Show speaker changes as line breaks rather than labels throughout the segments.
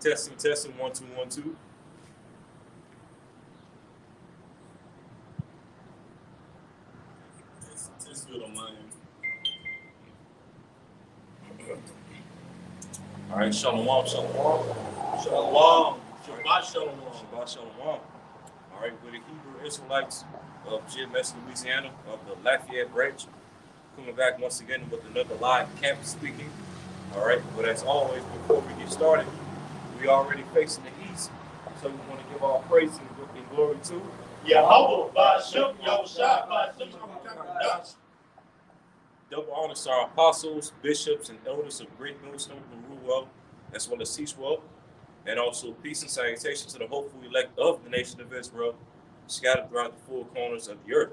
Testing, testing, 1 2 1 2.
It's good on my end.
All right, shalom, shalom.
Shalom. Shabbat shalom.
Shabbat shalom. All right, we're the Hebrew Israelites of GMS, Louisiana, of the Lafayette branch, coming back once again with another live camp speaking. All right, but as always, before we get started, we already facing the east, so we want to give all praise and glory to
Yahweh, Ba'ashem, Yahushua, Ba'ashem, Hamakadosh.
double honors to our apostles, bishops, and elders of Great Millstone who rule well, as well as teach well, and also peace and salutation to the hopeful elect of the nation of Israel, scattered throughout the four corners of the earth.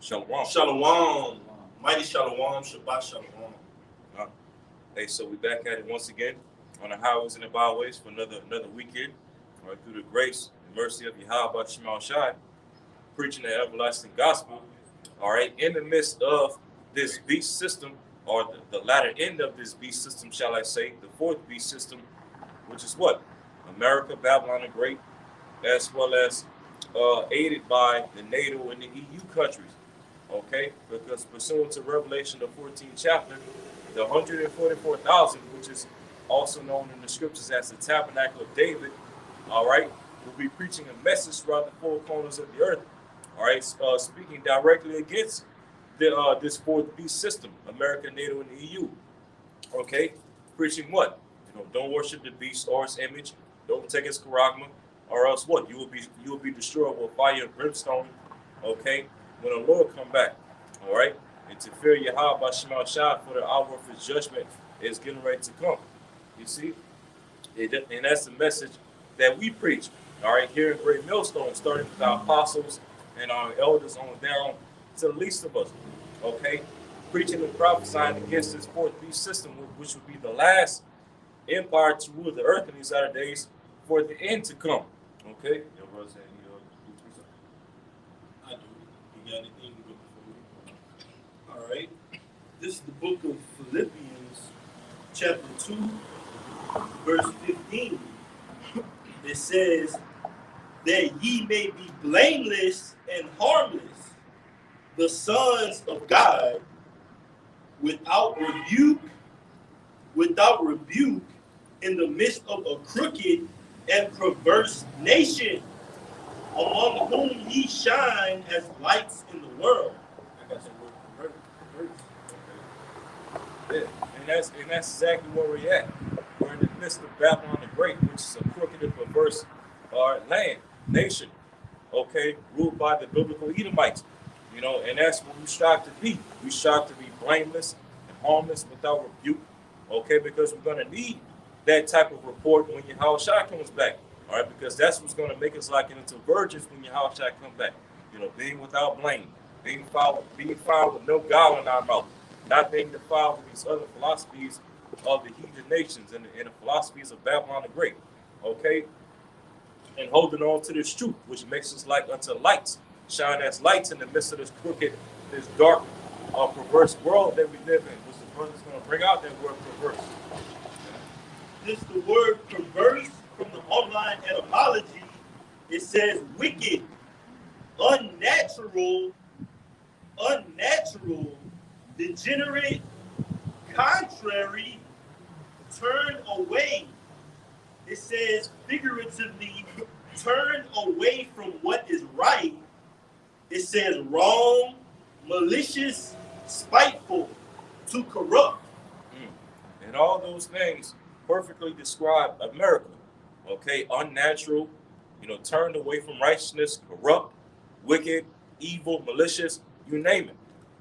Shalom.
Shalom. Mighty shalom. Shabbat shalom.
Hey, so we back at it once again on the highways and the byways for another weekend. All right, through the grace and mercy of Yahweh Shemal Shai, preaching the everlasting gospel. All right, in the midst of this beast system, or the latter end of this beast system, shall I say, the fourth beast system, which is what? America, Babylon the Great, as well as aided by the NATO and the EU countries. Okay, because pursuant to Revelation, the 14th chapter, the 144,000, which is also known in the scriptures as the Tabernacle of David, all right, will be preaching a message throughout the four corners of the earth. All right, speaking directly against this fourth beast system, America, NATO, and the EU. Okay, preaching what? Don't worship the beast or its image. Don't take its charagma, or else what? You will be destroyed with fire and brimstone. Okay, when the Lord come back. All right, and to fear Yahweh by Shemal Shah, for the hour of His judgment is getting ready to come. You see, and that's the message that we preach. All right, here in Great Millstone, starting with our apostles and our elders on down to the least of us. Okay, preaching and prophesying against this fourth beast system, which would be the last empire to rule the earth in these latter days for the end to come. Okay, your brother saying
I do. You got anything to go before? All right. This is the book of Philippians, chapter 2, verse 15. It says, that ye may be blameless and harmless, the sons of God, without rebuke, in the midst of a crooked and perverse nation, among whom ye shine as lights in the world. I got some word perverse.
Yeah, and that's exactly where we're at. We're in the midst of Babylon the Great, which is a crooked and perverse nation, okay, ruled by the biblical Edomites. And that's what we strive to be. We strive to be blameless and harmless without rebuke, okay, because we're going to need that type of report when Yahweh Shai comes back, all right, because that's what's going to make us liken into virgins when Yahweh Shai comes back. Being without blame, being found with no guile in our mouth, not being defiled with these other philosophies of the heathen nations and the philosophies of Babylon the Great, okay, and holding on to this truth, which makes us like unto lights, shine as lights in the midst of this crooked, this dark, perverse world that we live in. Which the brother's going to bring out that word perverse.
This is the word perverse from the online etymology. It says wicked, unnatural, degenerate, contrary, turn away. It says figuratively, turn away from what is right. It says wrong, malicious, spiteful, to corrupt.
And all those things perfectly describe America. Okay, unnatural, turned away from righteousness, corrupt, wicked, evil, malicious, you name it.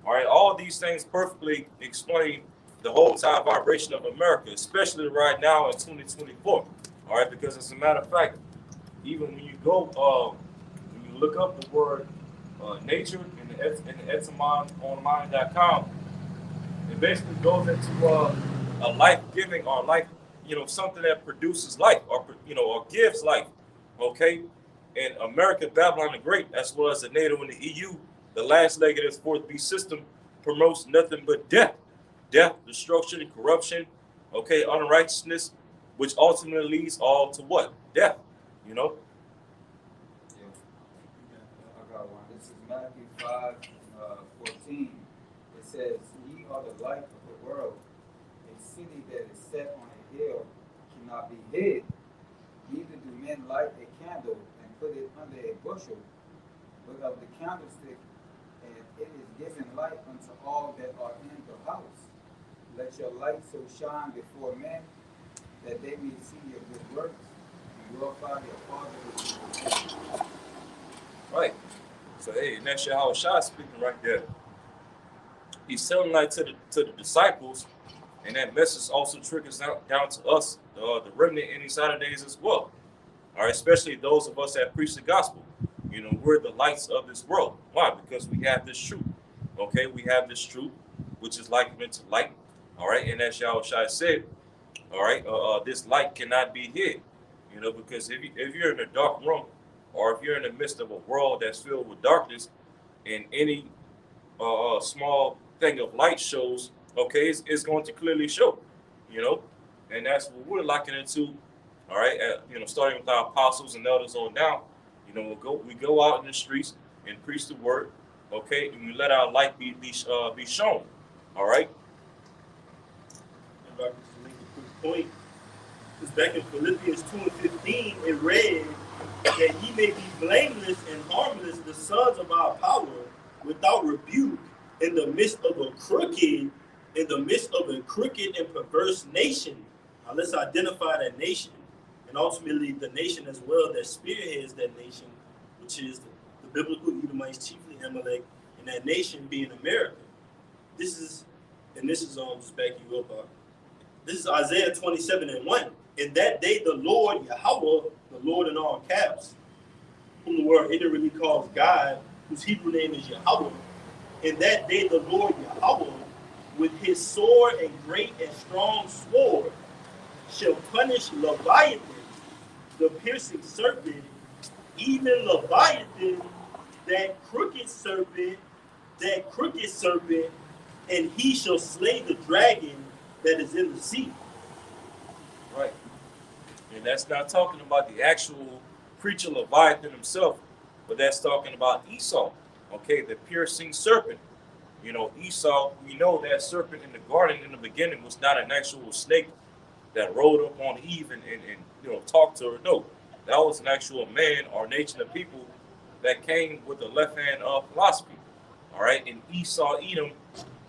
All right, all these things perfectly explain the whole time vibration of America, especially right now in 2024. All right, because as a matter of fact, even when you go, when you look up the word nature in the etymon online.com, it basically goes into a life-giving or life, something that produces life or gives life. Okay, and America, Babylon the Great, as well as the NATO and the EU, the last leg of this fourth beast system promotes nothing but death, destruction, corruption, okay, unrighteousness, which ultimately leads all to what? Death. You know?
Yeah, I got one. This is Matthew 5:14. It says, "Ye are the light of the world. A city that is set on a hill cannot be hid. Neither do men light a candle and put it under a bushel, but of the candlestick, and it is given light unto all that are in the house. Let your light so shine before men that they may see your good works and glorify your Father which is in heaven."
Right. So hey, and that's Yahweh Shai speaking right there. He's telling like to the disciples, and that message also trickles down to us, the remnant in these latter days as well. All right, especially those of us that preach the gospel. You know, we're the lights of this world. Why? Because we have this truth. Okay, we have this truth, which is likened to light. All right, and as Yahweh Shai said, all right, this light cannot be hid. You know, because if you're in a dark room, or if you're in the midst of a world that's filled with darkness, and any small thing of light shows, okay, it's going to clearly show, you know, and that's what we're locking into. All right, you know, starting with our apostles and elders on down, you know, we go out in the streets and preach the word, okay, and we let our light be shown. All right.
If I could just make a quick point, because back in Philippians 2:15, it read that ye may be blameless and harmless, the sons of our power, without rebuke, in the midst of a crooked and perverse nation. Now let's identify that nation, and ultimately the nation as well that spearheads that nation, which is the biblical Edomites, chiefly Amalek, and that nation being America. This is just back you up. This is Isaiah 27:1. In that day, the Lord Yahweh, the Lord in all caps, whom the word literally calls God, whose Hebrew name is Yahweh. In that day, the Lord Yahweh, with his sword and great and strong sword, shall punish Leviathan, the piercing serpent, even Leviathan, that crooked serpent, and he shall slay the dragon that is in the sea.
Right. And that's not talking about the actual creature Leviathan himself, but that's talking about Esau, okay, the piercing serpent. You know, Esau, we know that serpent in the garden in the beginning was not an actual snake that rode up on Eve and you know, talked to her. No, that was an actual man or nation of people that came with the left hand of philosophy. All right, and Esau, Edom,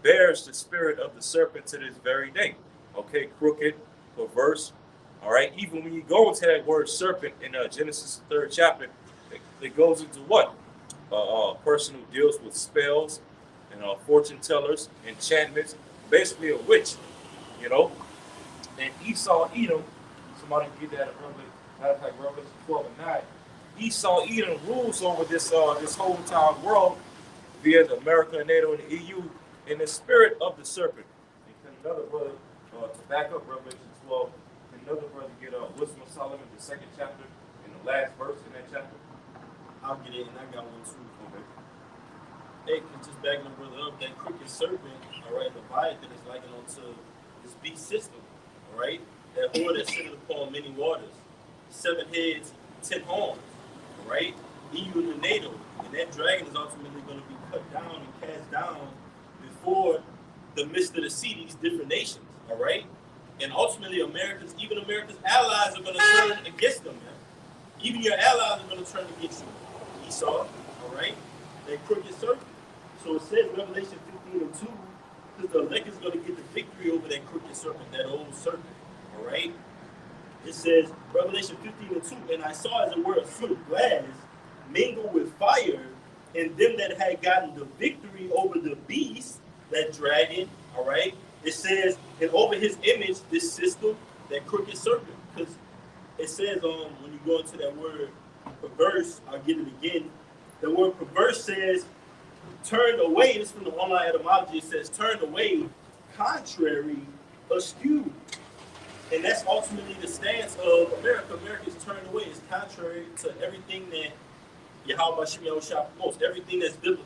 bears the spirit of the serpent to this very day. Okay, crooked, perverse. All right, even when you go into that word serpent in Genesis 3rd chapter, it goes into what? A person who deals with spells and fortune tellers, enchantments, basically a witch, you know. And Esau, Edom, somebody get that at Revelation 12:9. Esau, Edom rules over this whole entire world via the America, NATO, and the EU in the spirit of the serpent. And can another brother, to back up Revelation 12, can another brother get Wisdom of Solomon, the 2nd chapter, and the last verse in that chapter?
I'll get it, and I got one too. Okay. Hey, just backing the brother up, that crooked serpent, all right, Leviathan is likened onto this beast system, all right? That horn that sitteth upon many waters, 7 heads, 10 horns, all right? EU and the NATO, and that dragon is ultimately going to be cut down and cast down before the midst of the sea, these different nations, all right? And ultimately, America's allies are going to turn against them, man. Even your allies are going to turn against you. Esau, all right? That crooked serpent. So it says, Revelation 15:2, because the elect is going to get the victory over that crooked serpent, that old serpent, all right? It says, Revelation 15:2, and I saw as it were a foot of glass mingled with fire, and them that had gotten the victory over the beast, that dragon, all right? It says, and over his image, this system, that crooked serpent. Because it says, when you go into that word perverse, I'll get it again. The word perverse says, turned away. This is from the online etymology. It says, turned away, contrary, askew. And that's ultimately the stance of America. America is turned away. It's contrary to everything that Yahweh Shem Yahushua promotes, everything that's biblical,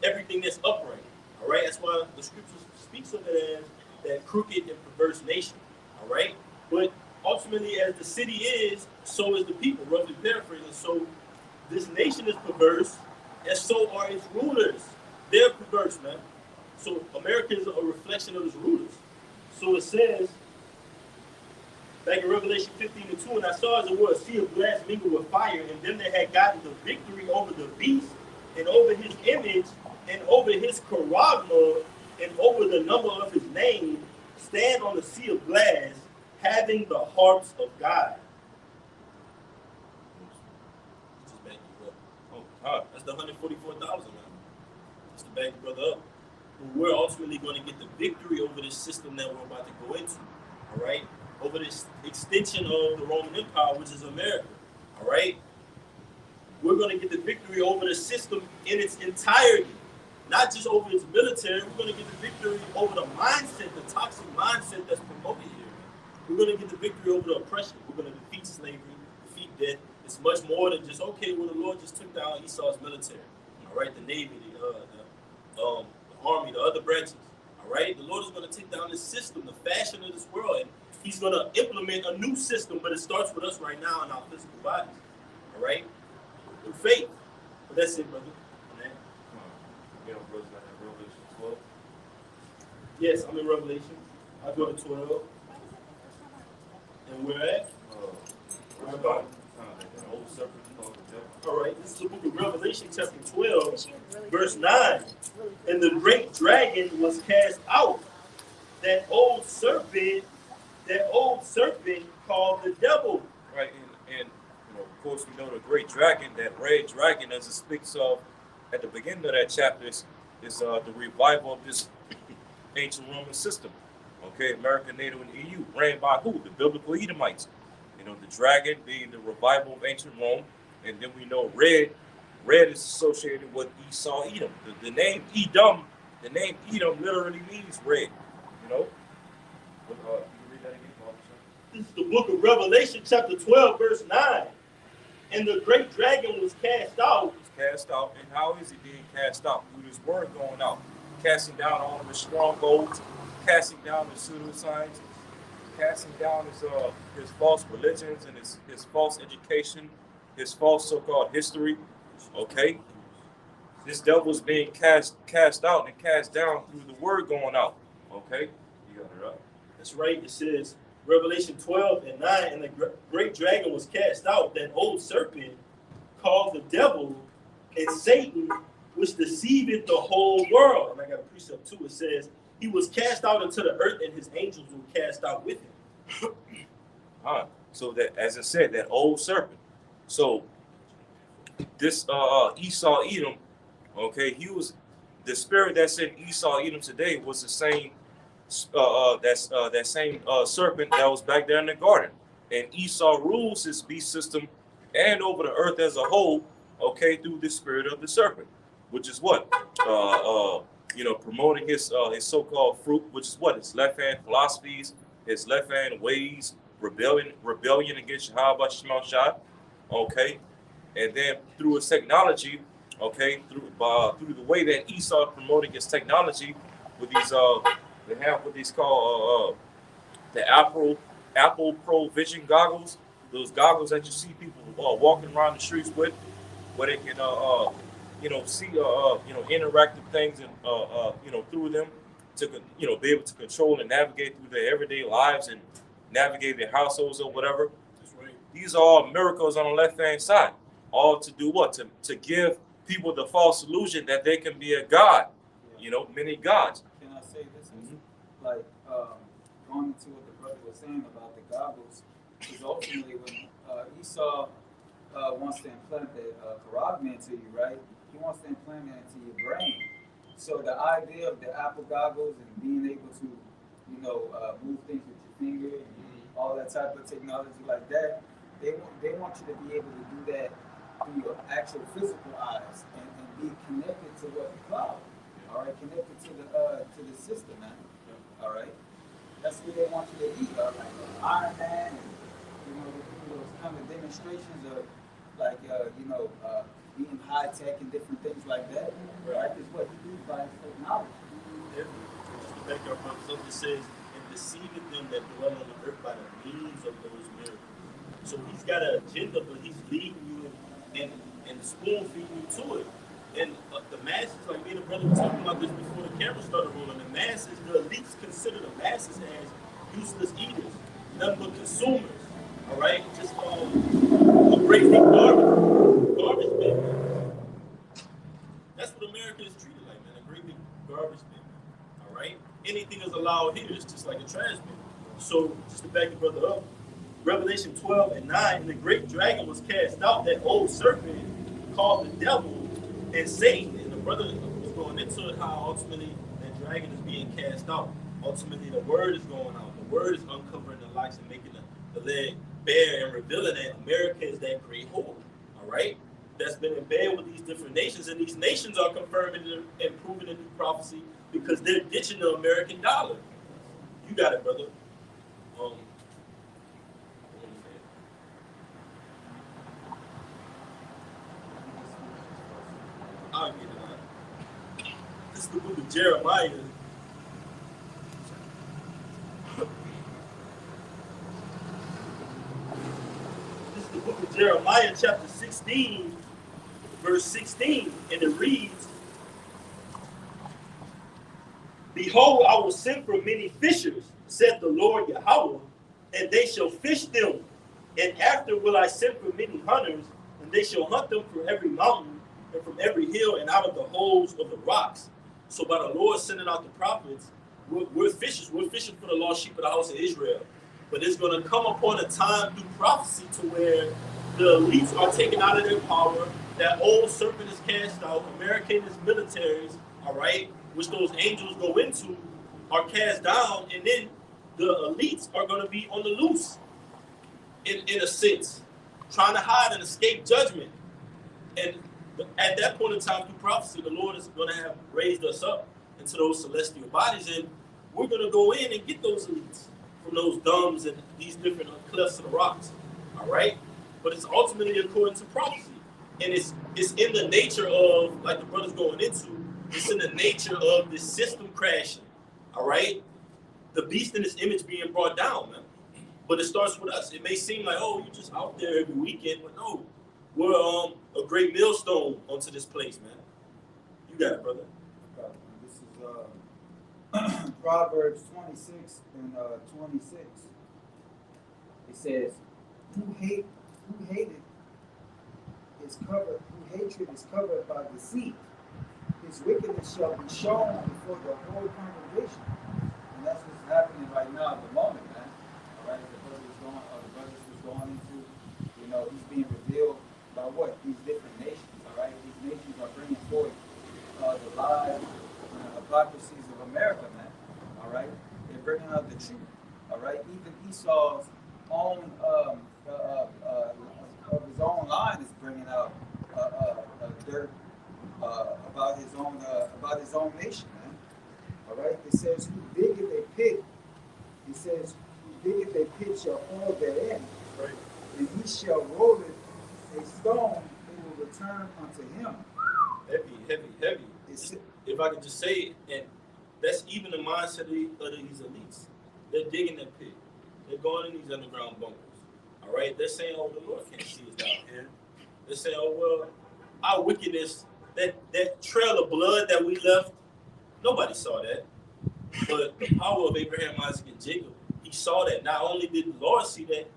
everything that's upright. All right? That's why the scripture speaks of it as that crooked and perverse nation. All right? But ultimately, as the city is, so is the people, roughly paraphrasing. So this nation is perverse, and so are its rulers. They're perverse, man. So America is a reflection of its rulers. So it says, back in Revelation 15:2, and I saw as it were a sea of glass mingled with fire, and them that had gotten the victory over the beast, and over his image, and over his charagma, and over the number of his name, stand on the sea of glass, having the harps of God. Just back you up. Oh, that's the 144,000, man. Just to back your brother up. But we're ultimately going to get the victory over this system that we're about to go into. All right? Over this extension of the Roman Empire, which is America. All right? We're going to get the victory over the system in its entirety. Not just over its military. We're going to get the victory over the mindset, the toxic mindset that's promoted here. We're going to get the victory over the oppression. We're going to defeat slavery, defeat death. It's much more than just, okay, well, the Lord just took down Esau's military. All right? The Navy, the Army, the other branches. All right? The Lord is going to take down this system, the fashion of this world, and he's going to implement a new system, but it starts with us right now in our physical bodies. All right? Through faith. But that's it, brother. Amen.
You know, brothers, like in Revelation 12.
Yes, I'm in Revelation. I go to 12. And we're at? We're about.
Old serpent called the devil.
All right, this is the book of Revelation, chapter 12, verse 9. And the great dragon was cast out, that old serpent called the devil.
Right, and you know, of course, we know the great dragon, that red dragon, as it speaks of at the beginning of that chapter, is the revival of this ancient Roman system. Okay, America, NATO, and EU, ran by who? The biblical Edomites. You know, the dragon being the revival of ancient Rome, and then we know red is associated with Esau, Edom. The name Edom literally means red. You know. But, you can read that again, officer.
This is the book of Revelation, chapter 12, verse 9. And the great dragon was cast out.
Cast out, and how is he being cast out? Through this word going out, casting down all of his strongholds, casting down his pseudoscience, casting down his false religions and his false education, his false so-called history. Okay, this devil is being cast out and cast down through the word going out. Okay, you got it right.
That's right. It says Revelation 12 and 9, and the great dragon was cast out, that old serpent called the devil and Satan, which deceiveth the whole world. And I got a precept too. It says he was cast out into the earth, and his angels were cast out with him.
So that, as I said, that old serpent. So this Esau Edom, okay, he was the spirit that's in Esau Edom today was the same that same serpent that was back there in the garden. And Esau rules his beast system and over the earth as a whole, okay, through the spirit of the serpent, which is what promoting his so-called fruit, which is what his left hand philosophies, his left hand ways, rebellion against Yahweh Shema Shai, okay, and then through his technology, okay, through the way that Esau promoting his technology with these they have what these call the Apple Pro Vision goggles, those goggles that you see people walking around the streets with, where they can see interactive things and through them to be able to control and navigate through their everyday lives and navigate their households or whatever.
That's right.
These are all miracles on the left hand side, all to do what? To give people the false illusion that they can be a god, many gods.
Can I say this? Like going into what the brother was saying about the goggles, is ultimately when Esau wants to implant the charagma into you, right? He wants to implant that into your brain. So the idea of the Apple goggles and being able to, move things with your finger and all that type of technology like that, they want you to be able to do that through your actual physical eyes and be connected to what the cloud. All right, connected to the system, man. All right, that's what they want you to be, like Iron Man, and those kind of demonstrations of like being high tech and different things like that. Right, is what he means by his technology.
Yeah. Just to back up, brother, it says, and the deceiving them that dwell on the earth by the means of those miracles. So he's got an agenda, but he's leading you and spoon feeding you to it. And the masses, like me and the brother were talking about this before the camera started rolling, the masses, the elites consider the masses as useless eaters, nothing but consumers. All right? Just a great big garbage bin. That's what America is treated like, man. A great big garbage bin. All right? Anything is allowed here. It's just like a trash bin. So, just to back the brother up, Revelation 12:9, and the great dragon was cast out, that old serpent called the devil and Satan. And the brother was going into it, how ultimately that dragon is being cast out. Ultimately, the word is going out. The word is uncovering the locks and making the leg bare and revealing that America is that great whore. All right? That's been in bed with these different nations, and these nations are confirming and proving the new prophecy because they're ditching the American dollar. You got it, brother. I'll get it. This is the book of Jeremiah. This is the book of Jeremiah, chapter 16, verse 16, and it reads, "Behold, I will send for many fishers, said the Lord Yahweh, and they shall fish them. And after will I send for many hunters, and they shall hunt them from every mountain and from every hill and out of the holes of the rocks." So by the Lord sending out the prophets, we're fishers. We're fishing for the lost sheep of the house of Israel. But it's going to come upon a time through prophecy to where the elites are taken out of their power. That old serpent is cast out. American militaries, all right, which those angels go into, are cast down. And then the elites are going to be on the loose, in a sense, trying to hide and escape judgment. And at that point in time, through prophecy, the Lord is going to have raised us up into those celestial bodies, and we're going to go in and get those elites from those domes and these different clefts of the rocks. All right? But it's ultimately according to prophecy. And it's in the nature of, like the brother's going into, it's in the nature of this system crashing. All right? The beast in its image being brought down, man. But it starts with us. It may seem like, oh, you're just out there every weekend, but no. We're a great millstone onto this place, man. You got it, brother.
This is Proverbs 26 and 26. It says, who hated is covered, who hatred is covered by deceit. His wickedness shall be shown before the whole congregation. And that's what's happening right now at the moment, man. All right, the brothers was going into, he's being revealed by what? These different nations, all right? These nations are bringing forth the lies and hypocrisies of America, man, all right? They're bringing out the truth, all right? Even Esau's own, of his own line is bringing out dirt about his own nation, man, all right? It says, who diggeth a pit, it says, who diggeth a pit shall fall therein, right? And he shall roll it a stone, it will return unto him.
Heavy. If I could just say it, and that's even the mindset of these elites. They're digging that pit. They're going in these underground bunkers. All right? They're saying, oh, the Lord can't see us down here. They're saying, oh, well, our wickedness, that trail of blood that we left, nobody saw that. But the power of Abraham, Isaac, and Jacob, he saw that. Not only did the Lord see that,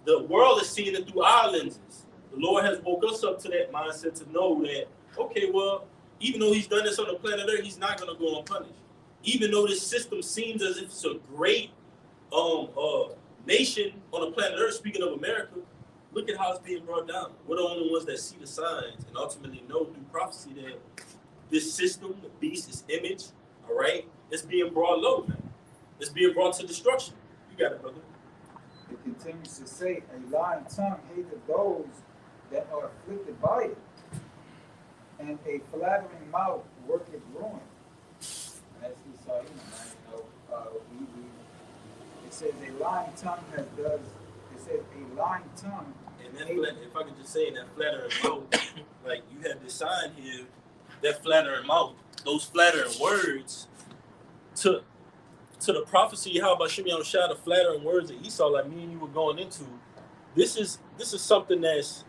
the world is seeing it through our lenses. The Lord has woke us up to that mindset to know that, okay, well, even though he's done this on the planet Earth, he's not going to go unpunished. Even though this system seems as if it's a great nation on the planet Earth, speaking of America, look at how it's being brought down. We're the only ones that see the signs and ultimately know through prophecy that this system, the beast, this image, all right, it's being brought low, man. It's being brought to destruction. You got it, brother.
It continues to say, a lying tongue hateth those that are afflicted by it, and a flattering mouth worketh ruin. And that's the man. It says a lying tongue it says a lying tongue.
And that if I could just say that flattering mouth, like you have this sign here, that flattering mouth, those flattering words to the prophecy, how about Shimeon Shah, the flattering words that Esau, like me and you were going into, this is something that's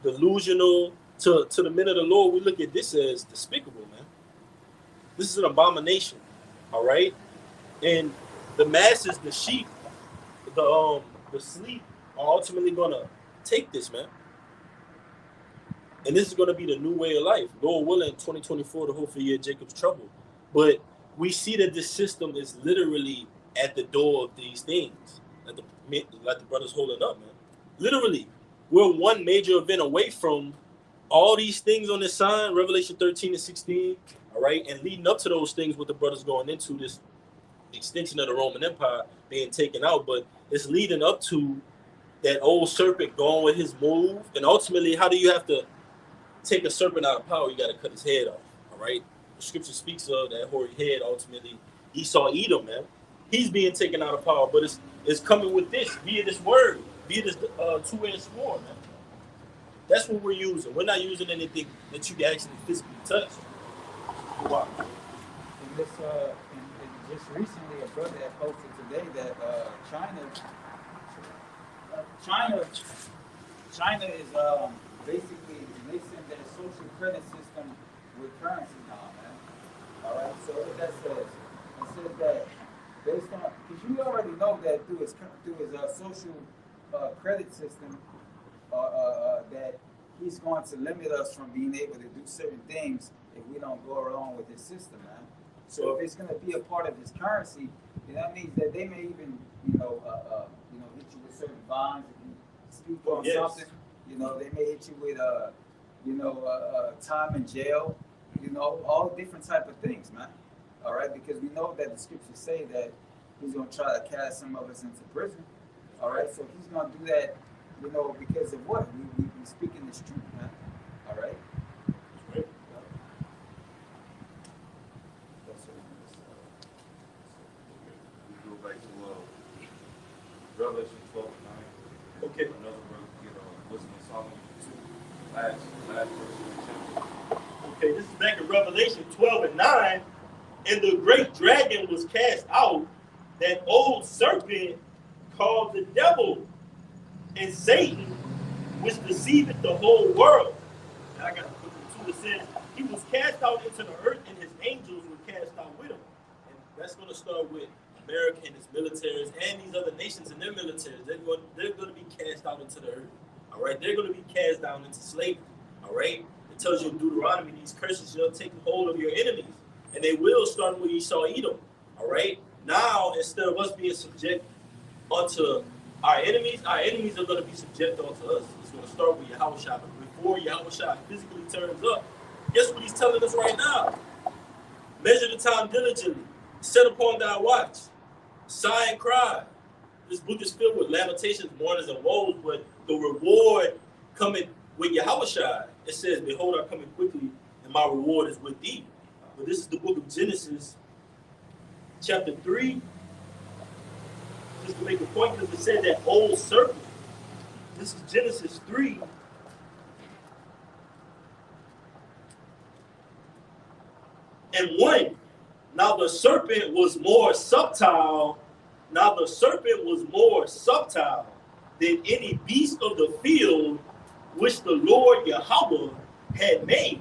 delusional. To the men of the Lord, we look at this as despicable, man. This is an abomination, all right? And the masses, the sheep, the sleep are ultimately gonna take this, man. And this is gonna be the new way of life. Lord willing, 2024, the hopeful year of Jacob's trouble. But we see that this system is literally at the door of these things, like the brothers holding up, man. Literally, we're one major event away from all these things on this sign, Revelation 13 and 16, all right? And leading up to those things, what the brothers going into, this extension of the Roman Empire being taken out, but it's leading up to that old serpent going with his move. And ultimately, how do you have to take a serpent out of power? You got to cut his head off, all right? The scripture speaks of that hoary head, ultimately. Esau Edom, man. He's being taken out of power, but it's coming with this, via this word, via this two-edged sword, man. That's what we're using. We're not using anything that you can actually physically touch. Wow.
And this, and just recently, a brother had posted today that China is basically mixing their social credit system with currency now, man. All right. So what that says, it says that based on, because you already know that through his social credit system, that he's going to limit us from being able to do certain things if we don't go along with his system, man. So if it's going to be a part of his currency, then that means that they may even, hit you with certain bonds if you speak on something. They may hit you with, time in jail. All different type of things, man. All right, because we know that the scriptures say that he's going to try to cast some of us into prison. All right, so he's going to do that. Because of what? We speaking this truth, man. All right?
That's right. We go back to Revelation 12 and 9.
Okay.
Another brother, listen to Solomon 2. Last verse of the chapter.
Okay, this is back in Revelation 12 and 9. And the great dragon was cast out, that old serpent called the devil and Satan, which deceiveth the whole world. Now I got to put it too. It says he was cast out into the earth, and his angels were cast out with him. And that's going to start with America and its militaries and these other nations and their militaries. They're going to be cast out into the earth. All right, they're going to be cast down into slavery. All right, it tells you in Deuteronomy these curses shall take hold of your enemies, and they will start with Esau Edom. All right, now instead of us being subject unto our enemies are going to be subject unto us. It's going to start with Yahushua. But before Yahushua physically turns up, guess what he's telling us right now? Measure the time diligently. Set upon thy watch. Sigh and cry. This book is filled with lamentations, mournings, and woes, but the reward coming with Yahushua. It says, behold, I come quickly, and my reward is with thee. But this is the book of Genesis, chapter 3. Just to make a point, because it said that old serpent. This is Genesis 3. And 1. Now the serpent was more subtle. Than any beast of the field which the Lord Yahweh had made.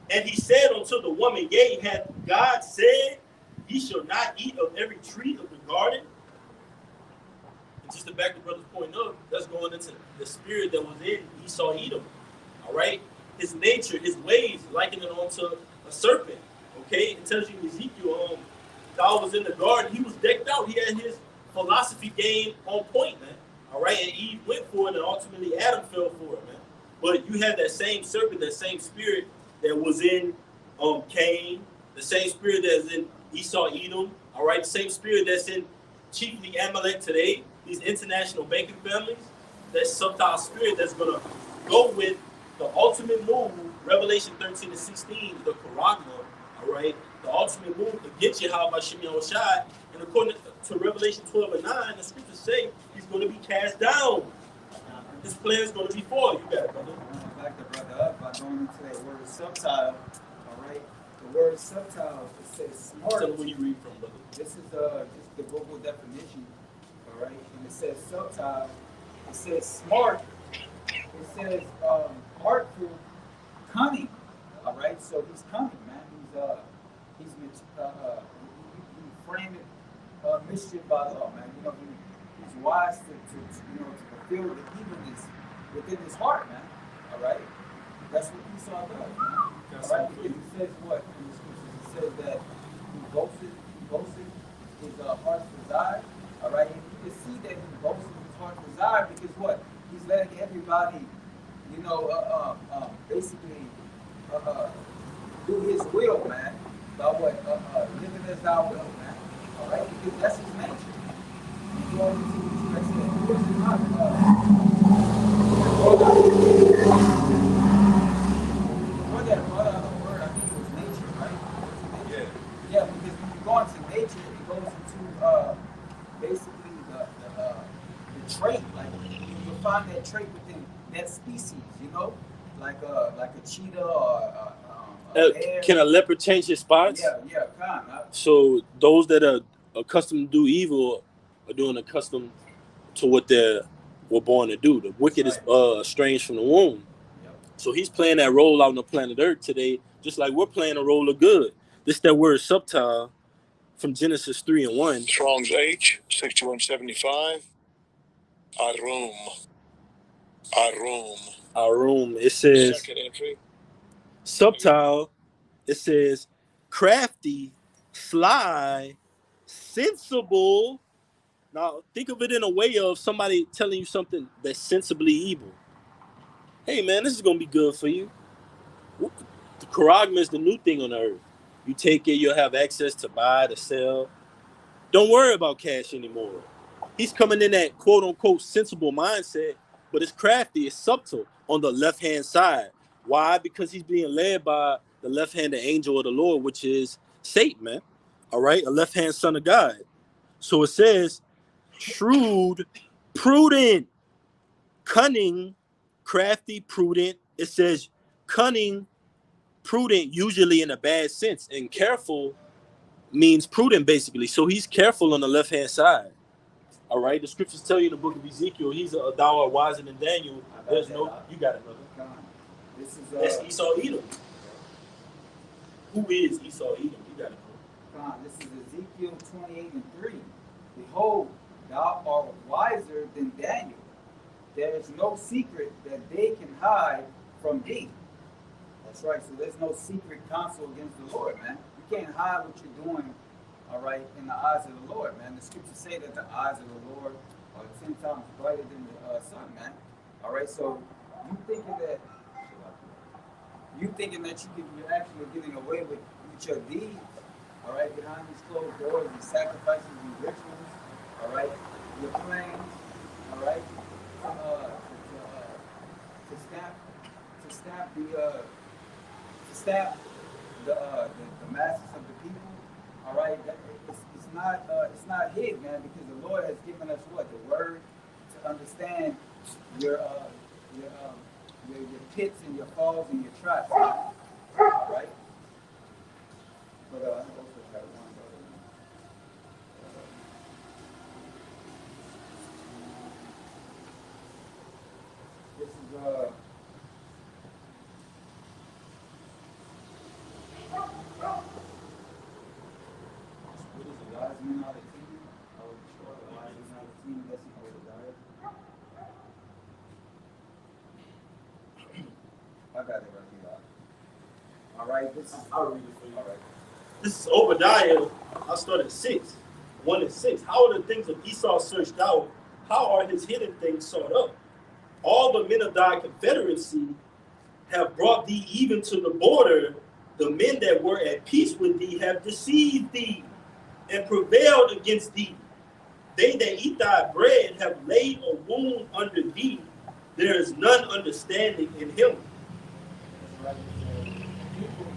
And he said unto the woman, yea, hath God said, ye shall not eat of every tree of the garden? And just to back the brother's point up, that's going into the spirit that was in Esau Edom. All right? His nature, his ways, likening it onto a serpent. Okay? It tells you in Ezekiel, God was in the garden. He was decked out. He had his philosophy game on point, man. All right? And Eve went for it, and ultimately Adam fell for it, man. But you have that same serpent, that same spirit that was in Cain, the same spirit that's in Esau Edom, all right? The same spirit that's in chiefly Amalek today, these international banking families, that subtle spirit that's going to go with the ultimate move, Revelation 13 and 16, the Quran, all right? The ultimate move against Yahweh Shimeon Shai. And according to Revelation 12 and 9, the scriptures say he's going to be cast down. His plan is going to be forward. You got it, brother.
I want to back the brother up by going into that word subtile. All right, the word subtile, it says smart.
Tell me where you read from, brother.
This is just the Google definition, all right? And it says subtile. It says smart. It says artful, cunning, all right? So he's cunning, man. He framed mischief by law, man. You know, he's wise to fulfill the evilness within his heart, man. All right? That's what Esau does, man. All right? Because he says what in the scriptures? He says that he boasted his heart's desire. All right? And you can see that he boasted his heart's desire because what? He's letting everybody, basically do his will, man. By what? Living as thou will, man. All right? Because that's his nature. You know, that's it. For that word, I think it was nature, right?
Yeah.
Yeah, because when you go into nature, it goes into basically the trait. Like you'll find that trait within that species, like a cheetah or a bear.
Can a leopard change his spots?
Yeah, kind of.
So those that are accustomed to do evil are doing accustomed to what they were born to do. The wicked is estranged from the womb.
Yep.
So he's playing that role out on the planet Earth today, just like we're playing a role of good. This that word subtile from Genesis 3:1.
Strong's H 6175. Arum.
It says
Second entry.
subtile. It says crafty, sly, sensible. Now think of it in a way of somebody telling you something that's sensibly evil. Hey man, this is gonna be good for you. The charagma is the new thing on earth. You take it, you'll have access to buy, to sell. Don't worry about cash anymore. He's coming in that quote unquote sensible mindset, but it's crafty, it's subtle on the left hand side. Why? Because he's being led by the left-handed angel of the Lord, which is Satan, man. All right, a left-hand son of God. So it says shrewd, prudent, cunning, crafty, prudent. It says cunning, prudent, usually in a bad sense, and careful means prudent, basically. So he's careful on the left-hand side. All right, the scriptures tell you in the book of Ezekiel, thou art wiser than Daniel. There's no, you got it, brother.
This is
That's Esau Edom. Who is Esau Edom? You got it, bro.
This is Ezekiel 28:3. Behold, thou art wiser than Daniel. There is no secret that they can hide from thee. That's right. So there's no secret counsel against the Lord, man. You can't hide what you're doing, all right, in the eyes of the Lord, man. The scriptures say that the eyes of the Lord are 10 times brighter than the sun, man. All right. So you thinking that you're actually getting away with your deeds, all right, behind these closed doors and sacrifices and rituals, all right, your plans, all right, to stab the masses of the people, all right. It's not hid, man, because the Lord has given us what? The word to understand your pits and your falls and your traps, all right? But I also have one other. This is what is it? Wise men out of team? Oh, sure. Wise men out of team. That's in Obadiah. I got it right here. All right,
I'll read it for you.
All right.
This is Obadiah. I'll start at 6. 1 and 6. How are the things of Esau searched out? How are his hidden things sought up? All the men of thy confederacy have brought thee even to the border. The men that were at peace with thee have deceived thee and prevailed against thee. They that eat thy bread have laid a wound under thee. There is none understanding in him.
Right. People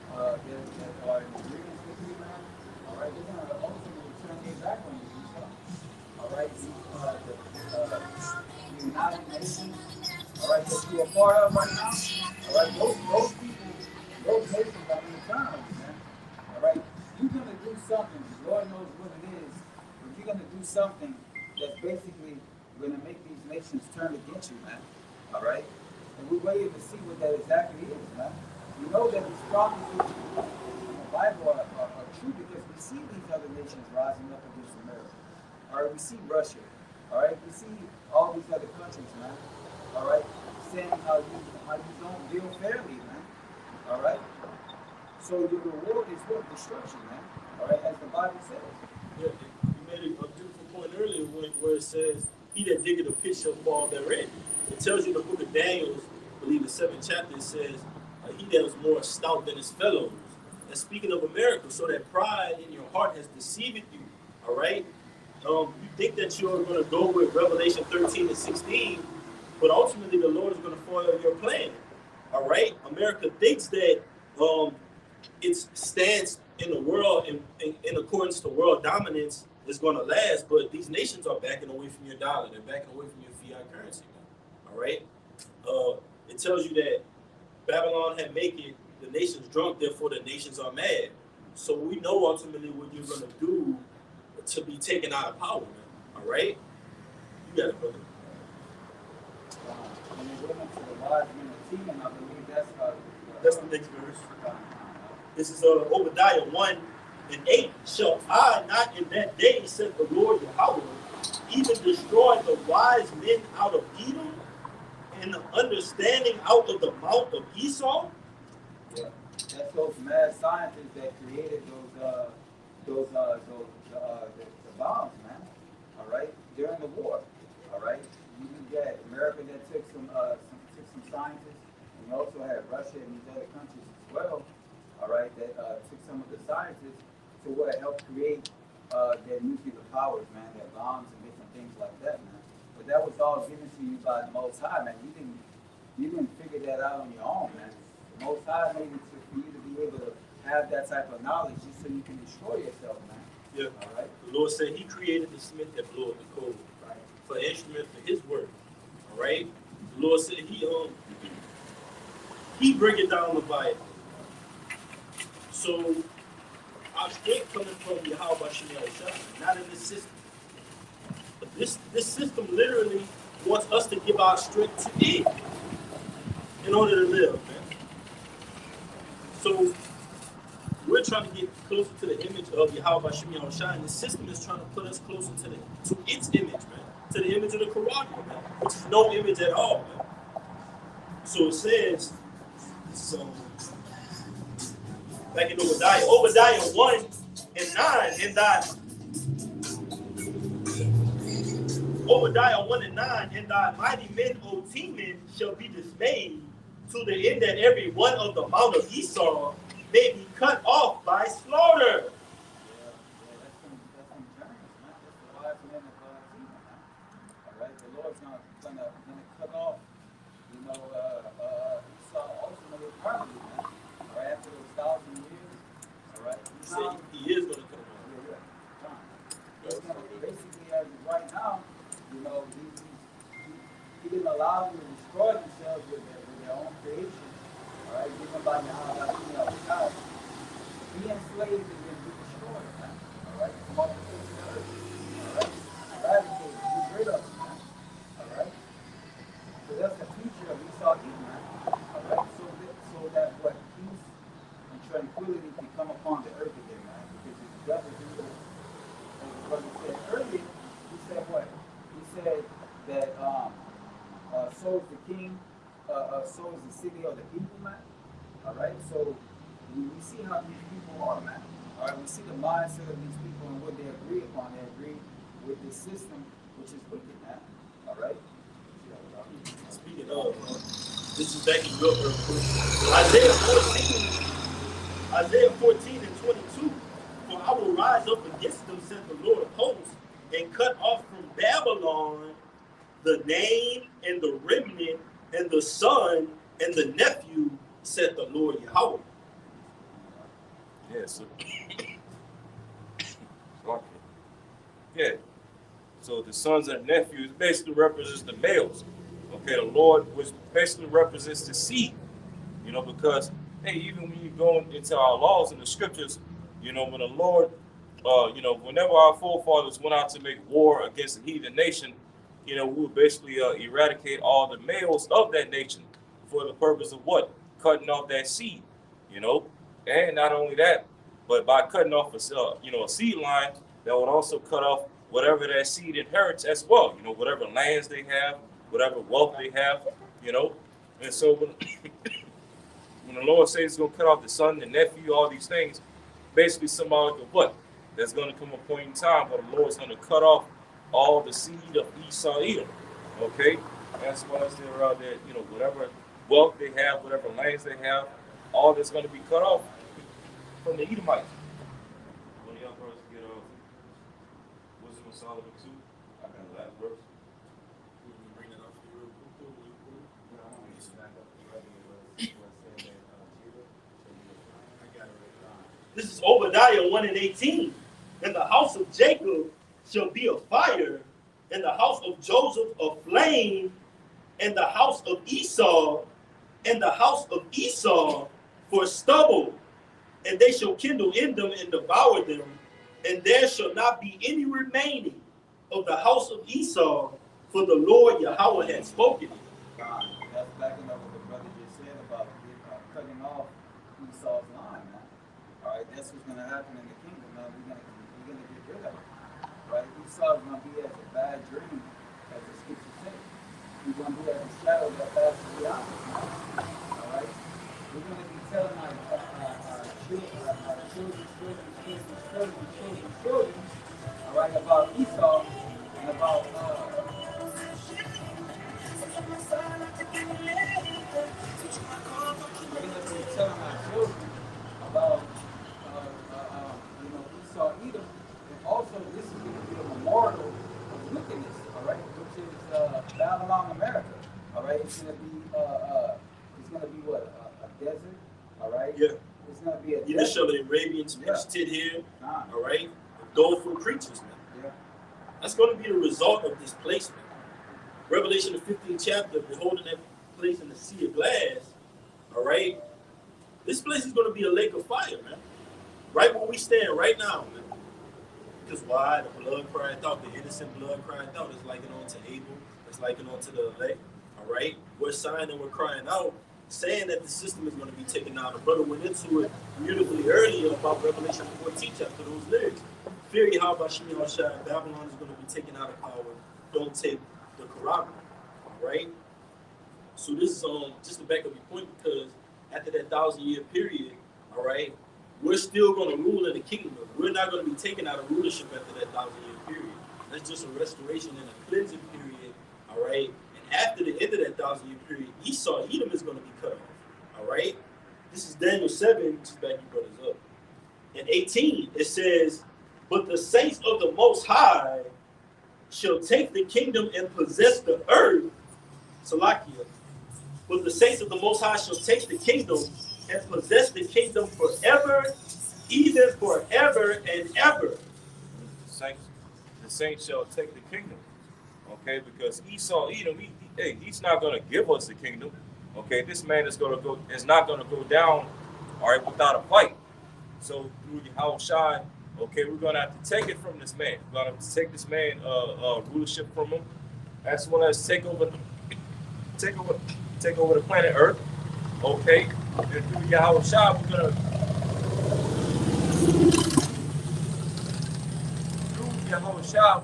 that are in agreement with you, man, all right, they're going to ultimately turn their back on you. All right, the United Nations, all right, that you're a part of right now, all right, those people do something that's basically going to make these nations turn against you, man. All right? And we're waiting to see what that exactly is, man. We know that these prophecies in the Bible are true because we see these other nations rising up against America. All right? We see Russia. All right? We see all these other countries, man. All right? Saying how you don't deal fairly, man. All right? So your reward is what? Destruction, man. All right? As the Bible says.
Yeah, you made a beautiful point earlier where it says, he that diggeth a pit shall fall therein. It tells you in the book of Daniel, I believe the 7th chapter, it says, he that was more stout than his fellows. And speaking of America, so that pride in your heart has deceived you. All right? You think that you're going to go with Revelation 13 and 16, but ultimately the Lord is going to foil your plan. All right? America thinks that its stance in the world, in accordance to world dominance, is going to last, but these nations are backing away from your dollar. They're backing away from your fiat currency. All right? It tells you that Babylon had made it, the nations drunk, therefore the nations are mad. So we know ultimately what you're going to do to be taken out of power, man. All right? You got it, brother.
And they went up to the wise men of Teman, I believe
That's the next verse. This is Obadiah 1 and 8. Shall I not in that day, said the Lord Yahweh, even destroy the wise men out of Edom and the understanding out of the mouth of Esau?
Yeah, that's those mad scientists that created the bombs, man. All right, during the war. All right, you got America that took some scientists, and you also had Russia and these other countries as well. All right, that took some of the scientists to what helped create their nuclear powers, man, their bombs and different things like that, man. But that was all given to you by the Most High, man. You didn't figure that out on your own, man. The Most High made it for you to be able to have that type of knowledge just so you can destroy yourself, man.
Yeah.
All right.
The Lord said He created the smith that bloweth the coal,
Right.
for an instrument for His work. All right. The Lord said He break down Lafayette. So our strength coming from Yahweh Shai, not in this system. But this system literally wants us to give our strength to it in order to live, man. So we're trying to get closer to the image of Yahweh Shai, and the system is trying to put us closer to its image, man. To the image of the Quran, man, which is no image at all, man. So it says, back in Obadiah 1 and 9, in thy Obadiah 1 and 9, and thy mighty men, O Teman, shall be dismayed, to the end that every one of the mount of Esau may be cut off by slaughter.
The Lord's gonna cut off, Esau ultimately permanently, man. All right, after those 1,000 years, all right.
He said he is gonna cut him off.
Yeah. He's gonna basically, as of right now, he didn't allow them to destroy themselves with their own creation. All right, given by God. He enslaved and then he destroyed them. All right, come off the face of the earth. All right, eradicate, get rid of them, man. All right. So that's the future of Esau Edom, man. All right, so that what peace and tranquility can come upon the earth again, man. Because it's devil evil. As the brother said earlier, he said what? He said that so is the king, so is the city of the people, man. All right, so we see how these people are, man. All right, we see the mindset of these people and what they agree upon. They agree with this system, which is wicked, man. All right.
Speaking of, this is backing you up real quick. Isaiah 14 and 22. For I will rise up against them, said the Lord of hosts, and cut off from Babylon the name and the remnant and the son and the nephew, said the Lord Yahweh.
Yeah, so yeah. So the sons and nephews basically represents the males. Okay, the Lord which basically represents the seed. Because hey, even when you go into our laws and the scriptures, when the Lord whenever our forefathers went out to make war against a heathen nation, we would basically eradicate all the males of that nation for the purpose of what? Cutting off that seed, you know. And not only that, but by cutting off a seed line, that would also cut off whatever that seed inherits as well. Whatever lands they have, whatever wealth they have, you know. And so when the Lord says He's going to cut off the son, the nephew, all these things, basically symbolic of what? There's going to come a point in time where the Lord's going to cut off all the seed of Esau, Edom. Okay, as well as whatever wealth they have, whatever lands they have, all that's going to be cut off from the Edomites. One of y'all brothers get Wisdom of Solomon 2. I got the last verse.
Bring it up for you. I got it right. This is Obadiah 1:18. And the house of Jacob shall be a fire, and the house of Joseph a flame, and the house of Esau, for stubble, and they shall kindle in them and devour them, and there shall not be any remaining of the house of Esau, for the Lord Yahweh has spoken it.
That's backing up what the brother just said about cutting off Esau's line, man. All right, that's what's going to happen in the kingdom, man. We're gonna get rid of it. Right? Esau is going to be as a bad dream, as the scripture says. He's going to be as a shadow that passes beyond us, man. All right? We're going to be telling our children, all right, about Esau and about we're going to be telling our children about Esau, Edom, and also this is going to be a memorial of wickedness, all right, which is Babylon, America, all right. It's going to be what, a desert, all right.
Yeah.
It's going to be a
desert. Shall the Arabians sit here, all right, doleful creatures, man. Yeah. That's going to be the result of displacement. Revelation the 15th chapter, beholding that place in the sea of glass, all right. This place is going to be a lake of fire, man. Right where we stand right now, man. Because why? The blood cried out, the innocent blood cried out. It's likened on to Abel. It's likened on to the elect, all right. We're sighing and we're crying out, saying that the system is going to be taken out. The brother went into it beautifully earlier about Revelation 14 chapter, those lyrics. Fear Yahweh Shemi Hashai, Babylon is going to be taken out of power. Don't take the Quran, right? So this is just to back up your point, because after that 1,000-year period, all right, we're still going to rule in the kingdom. We're not going to be taken out of rulership after that 1,000-year period. That's just a restoration and a cleansing period, all right? And after the end of that 1,000-year period, Esau, Edom is going to be cut off, all right? This is Daniel 7, just back you brothers up. In 18, it says, but the saints of the Most High shall take the kingdom and possess the earth, Salakia. But the saints of the Most High shall take the kingdom and possess the kingdom forever, even forever and ever.
The saints shall take the kingdom, okay? Because Esau, Edom, he's not going to give us the kingdom, okay? This man is not going to go down, all right, without a fight. So through Yahweh Shai, okay, we're going to have to take it from this man. We're going to have to take this man rulership from him, as well as take over the planet Earth, okay? And through Yahweh Shai,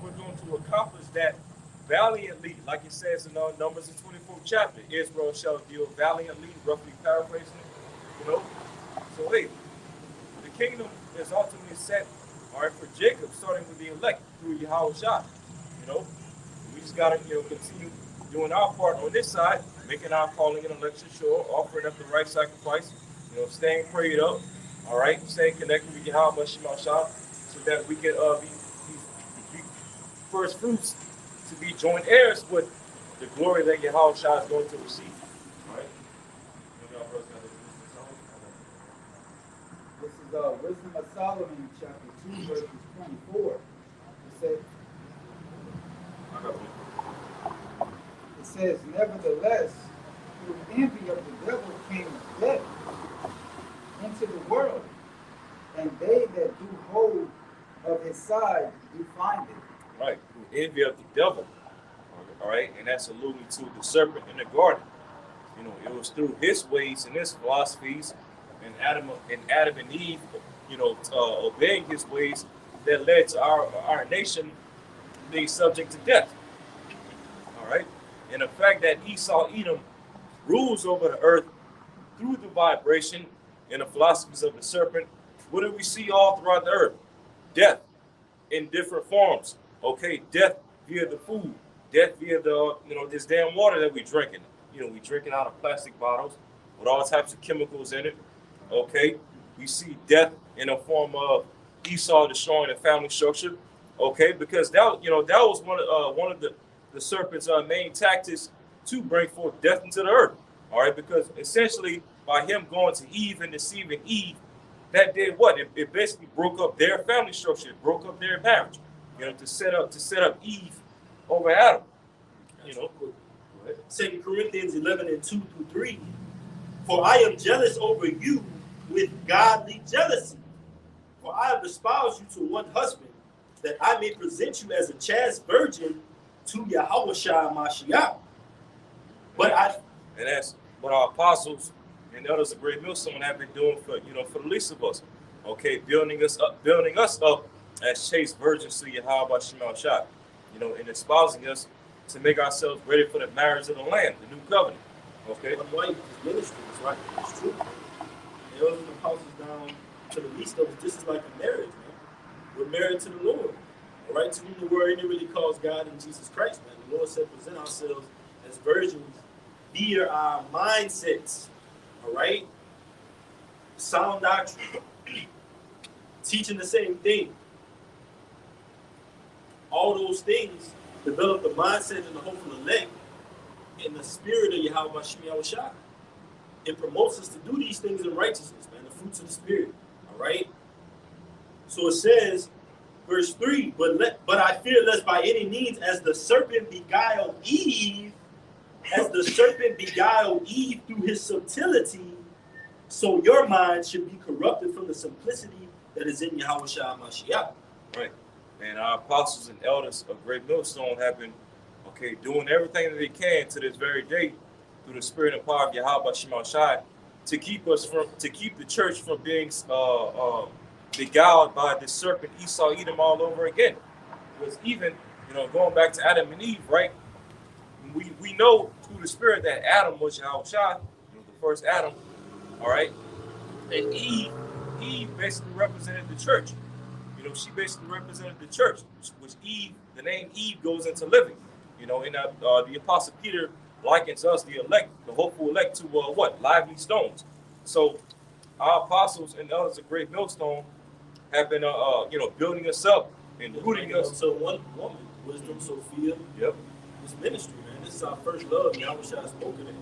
we're going to accomplish that valiantly, like it says in Numbers the 24th chapter. Israel shall deal valiantly, roughly paraphrasing it, you know. So hey, the kingdom is ultimately set, all right, for Jacob, starting with the elect through Yahweh Shai. You know, we just gotta continue doing our part on this side, making our calling and election sure, offering up the right sacrifice, staying prayed up, all right, staying connected with Yahweh Shema Shah, so that we can be first fruits to be joint heirs with the glory that Yahweh Shah is going to receive. All right.
This is Wisdom of Solomon, chapter 2, verses 24. It says, nevertheless, through envy of the devil came death into the world, and they that do hold of his side you find it.
Right. Through envy of the devil. All right. And that's alluding to the serpent in the garden. You know, it was through his ways and his philosophies and Adam and Eve, obeying his ways that led to our nation being subject to death. All right. And the fact that Esau Edom rules over the earth through the vibration and the philosophies of the serpent, what do we see all throughout the earth? Death in different forms. Okay, death via the food, death via the this damn water that we drinking. We drinking out of plastic bottles with all types of chemicals in it. Okay, we see death in the form of Esau destroying the family structure. Okay, because that was one of the serpent's main tactics to bring forth death into the earth. All right, because essentially by him going to Eve and deceiving Eve, that did what? It basically broke up their family structure. It broke up their marriage. To set up Eve over Adam. Go ahead.
2 Corinthians 11 and 2 through 3. For I am jealous over you with godly jealousy. For I have espoused you to one husband, that I may present you as a chaste virgin to Yahushua Mashiach.
And that's what our apostles and the others of Great Millstone have been doing for the least of us. Okay, building us up as chaste virgins to Yahweh Shemal Shah, and espousing us to make ourselves ready for the marriage of the Lamb, the new covenant. Okay.
One wife is ministry, is right. It's true. The elders and apostles down to the least of us, this is like a marriage, man. We're married to the Lord. All right, to whom the word really calls God and Jesus Christ, man. The Lord said present ourselves as virgins via our mindsets. All right? Sound doctrine. Teaching the same thing. All those things develop the mindset and the hopeful elect in the spirit of Yahweh Shemi Shah. It promotes us to do these things in righteousness, man, the fruits of the spirit. All right? So it says, verse 3, but I fear lest by any means, as the serpent beguiled Eve through his subtlety, so your mind should be corrupted from the simplicity that is in Yahweh Shah Mashiach.
Right. And our apostles and elders of Great Millstone have been, doing everything that they can to this very day through the spirit and power of Yahweh Shemal Shai to keep the church from being beguiled by the serpent Esau Edom all over again. Because even, going back to Adam and Eve, right? We know through the spirit that Adam was Yahweh Shai, the first Adam, all right? And Eve basically represented the church. She basically represented the church, which Eve, the name Eve goes into living. And the Apostle Peter likens us, the elect, the hopeful elect, to lively stones. So our apostles and elders of Great Millstone have been, building us up and rooting us.
So one woman, Wisdom Sophia.
Yep.
This ministry, man. This is our first love. Yahweh Shah spoke of it.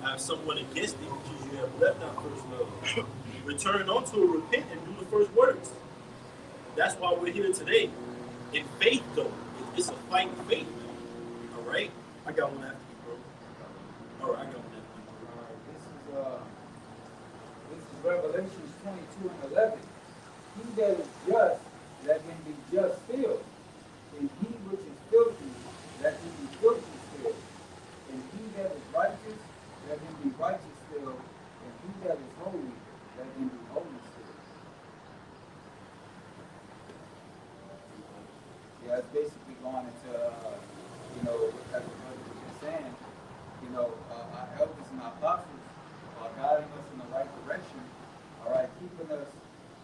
I have someone against it because you have left our first love. Return unto it, repent, and do the first works. That's why we're here today. In faith, though. It's a fight in faith, man. All right? I got one after you, bro. All right, I got one after you.
All right, this is Revelations 22 and 11. He that is just, let him be just still. And he which is filthy, let him be filthy still. And he that is righteous, let him be righteous still. And he that is holy, let him be holy still. Yeah, it's basically going into, as the brother was just saying, our elders and our apostles are guiding us in the right direction, all right, keeping us,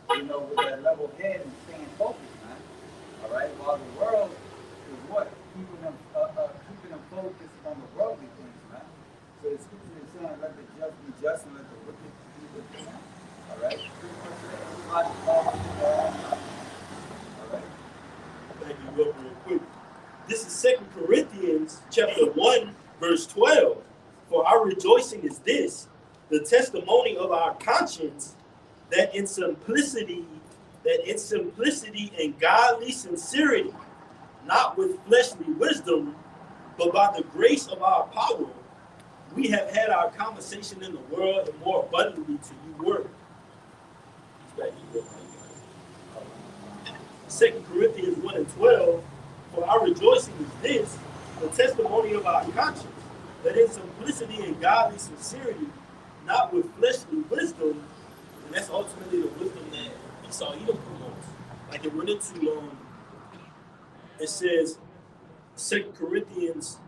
with that level head and staying focused, man, all right, while the world is what? Keeping them focused on the worldly things, man. So the scripture is saying, let the just be just and let the wicked be wicked, man. All right? All right?
Thank you, real quick. This is 2 Corinthians chapter 1, verse 12. For our rejoicing is this, the testimony of our conscience, that in simplicity and godly sincerity, not with fleshly wisdom, but by the grace of our power, we have had our conversation in the world and more abundantly to you word. 2 2 Corinthians 1 and 12, for our rejoicing is this, the testimony of our conscience, that in simplicity and godly sincerity, not with fleshly wisdom, and that's ultimately the wisdom that Esau Edom promotes. Like it went into, it says, 2 Corinthians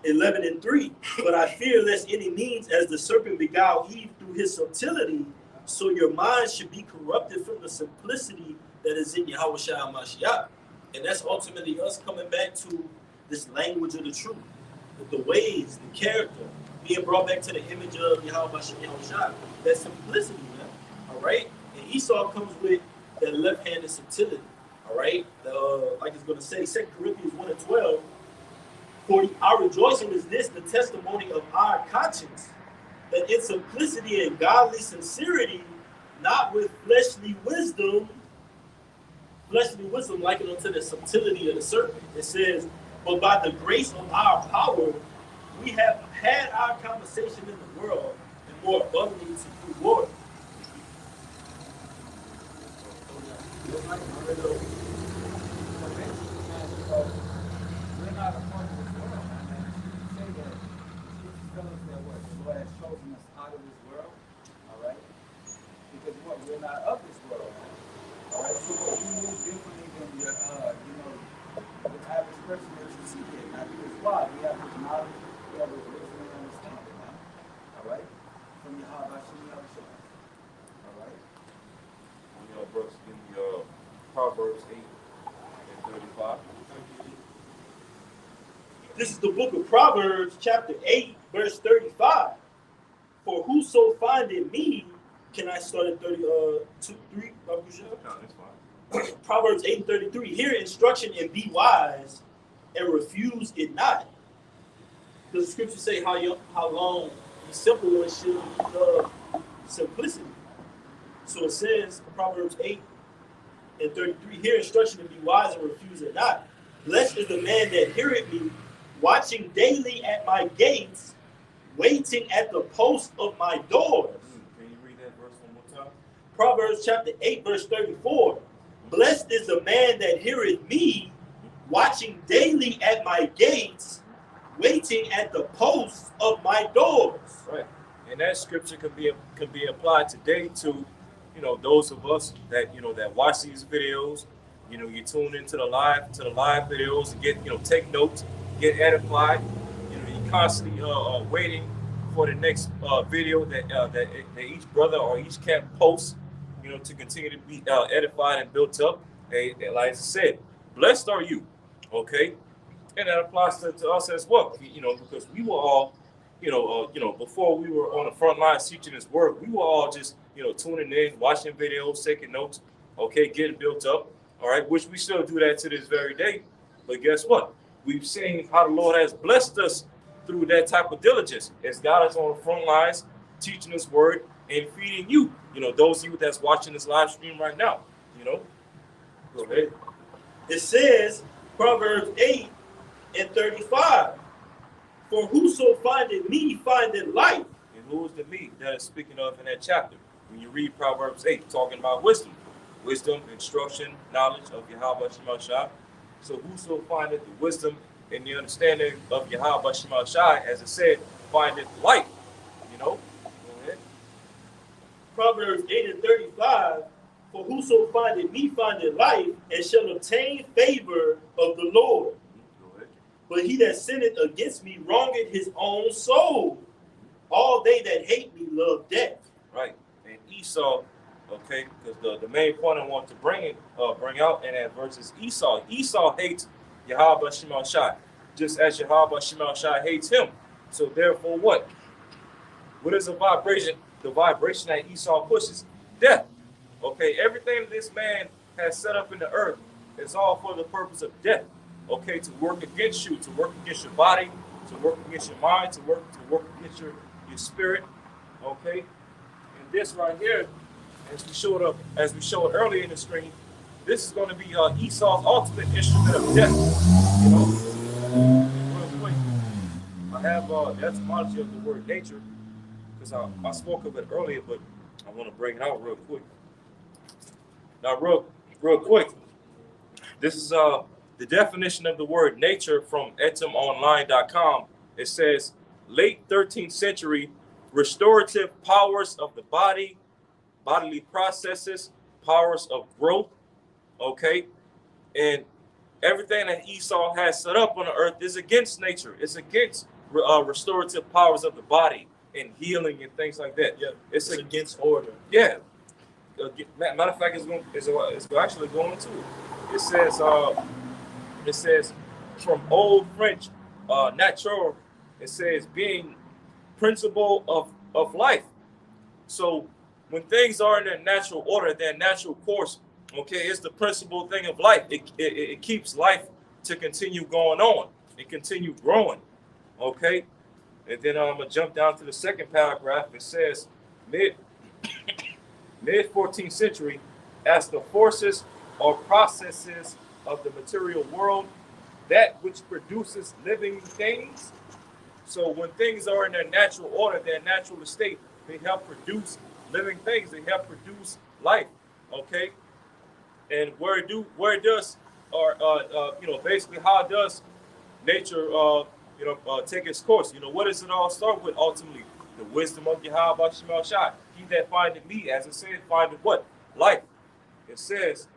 11 and 3, but I fear lest any means as the serpent beguiled Eve through his subtlety, so your mind should be corrupted from the simplicity that is in Yahweh Shai Mashiach. And that's ultimately us coming back to this language of the truth, the ways, the character, being brought back to the image of Yahweh Shai. That simplicity, man. All right? And Esau comes with that left-handed subtlety. All right? Like it's going to say, 2 Corinthians 1 and 12, for our rejoicing is this, the testimony of our conscience, that in simplicity and godly sincerity, not with fleshly wisdom likened unto the subtlety of the serpent. It says, but by the grace of our power, we have had our conversation in the world, and more abundantly to reward.
We're not a part of this world. And you say that scripture tells us that what the Lord has chosen us out of this world. All right? Because what? We're not of this world. All right? So what, we move differently than your the average person that you see here. Now because why? We have this knowledge, we have this wisdom and understanding now. All right? From Yahweh Hashem Yahushua. All right?
Brooks, give me Proverbs 8 and 35.
This is the book of Proverbs, chapter 8, verse 35. For whoso findeth me, can I start at 3?
No, that's fine.
Proverbs 8 and 33. Hear instruction and be wise, and refuse it not. Does the scripture say how long the simple one should love simplicity? So it says, Proverbs 8 and 33, hear instruction and be wise and refuse it not. Blessed is the man that heareth me, watching daily at my gates, waiting at the post of my doors.
Can you read that verse one more time?
Proverbs chapter 8, verse 34. Blessed is the man that heareth me, watching daily at my gates, waiting at the post of my doors.
Right. And that scripture can be applied today to, those of us that, that watch these videos. You tune into the live videos and get, take notes, get edified. You constantly waiting for the next video that each brother or each camp posts, to continue to be edified and built up. Hey, like I said, blessed are you, okay? And that applies to us as well, because we were all, before we were on the front lines teaching this word, we were all just, tuning in, watching videos, taking notes, okay, getting built up, all right, which we still do that to this very day. But guess what? We've seen how the Lord has blessed us through that type of diligence. As God is on the front lines, teaching His word and feeding you, those of you that's watching this live stream right now, Go ahead.
It says, Proverbs 8 and 35, for whoso findeth me findeth life.
And who is the me that is speaking of in that chapter? When you read Proverbs 8, talking about wisdom, instruction, knowledge of Yahweh Shema Shai. So whoso findeth the wisdom and the understanding of Yahweh Shema Shai, as it said, findeth life. Go ahead.
Proverbs 8 and 35, for whoso findeth me findeth life, and shall obtain favor of the Lord.
Go ahead.
But he that sinneth against me wrongeth his own soul. All they that hate me love death.
Right. And Esau, okay, because the main point I want to bring out in that verse is Esau. Esau hates Yahweh Shema Shai, just as Yahweh Shema Shai hates him. So therefore what? What is the vibration? The vibration that Esau pushes? Death. Okay, everything this man has set up in the earth is all for the purpose of death. Okay, to work against you, to work against your body, to work against your mind, to work against your spirit. Okay, and this right here, as we showed earlier in the screen, this is going to be Esau's ultimate instrument of death. Real quick, I have the etymology of the word nature, because I spoke of it earlier, but I want to bring it out real quick. Now, real quick, This is the definition of the word nature from etymonline.com. It says late 13th century restorative powers of the body, bodily processes, powers of growth. Okay, and everything that Esau has set up on the earth is against nature. It's against restorative powers of the body and healing and things like that.
Yeah,
it's
against order.
Yeah. Matter of fact, it's actually going to it. It says from Old French, natural. It says being principle of life. So when things are in their natural order, their natural course, okay, it's the principal thing of life. It keeps life to continue going on and continue growing. Okay, and then I'm gonna jump down to the second paragraph. It says mid 14th century, as the forces or processes of the material world, that which produces living things. So when things are in their natural order, their natural state, they help produce living things. They help produce life. Okay, and where does basically how does nature take its course? What does it all start with ultimately? The wisdom of Yahweh Shemel Shai. He that findeth me, as it says, findeth what? Life. It says,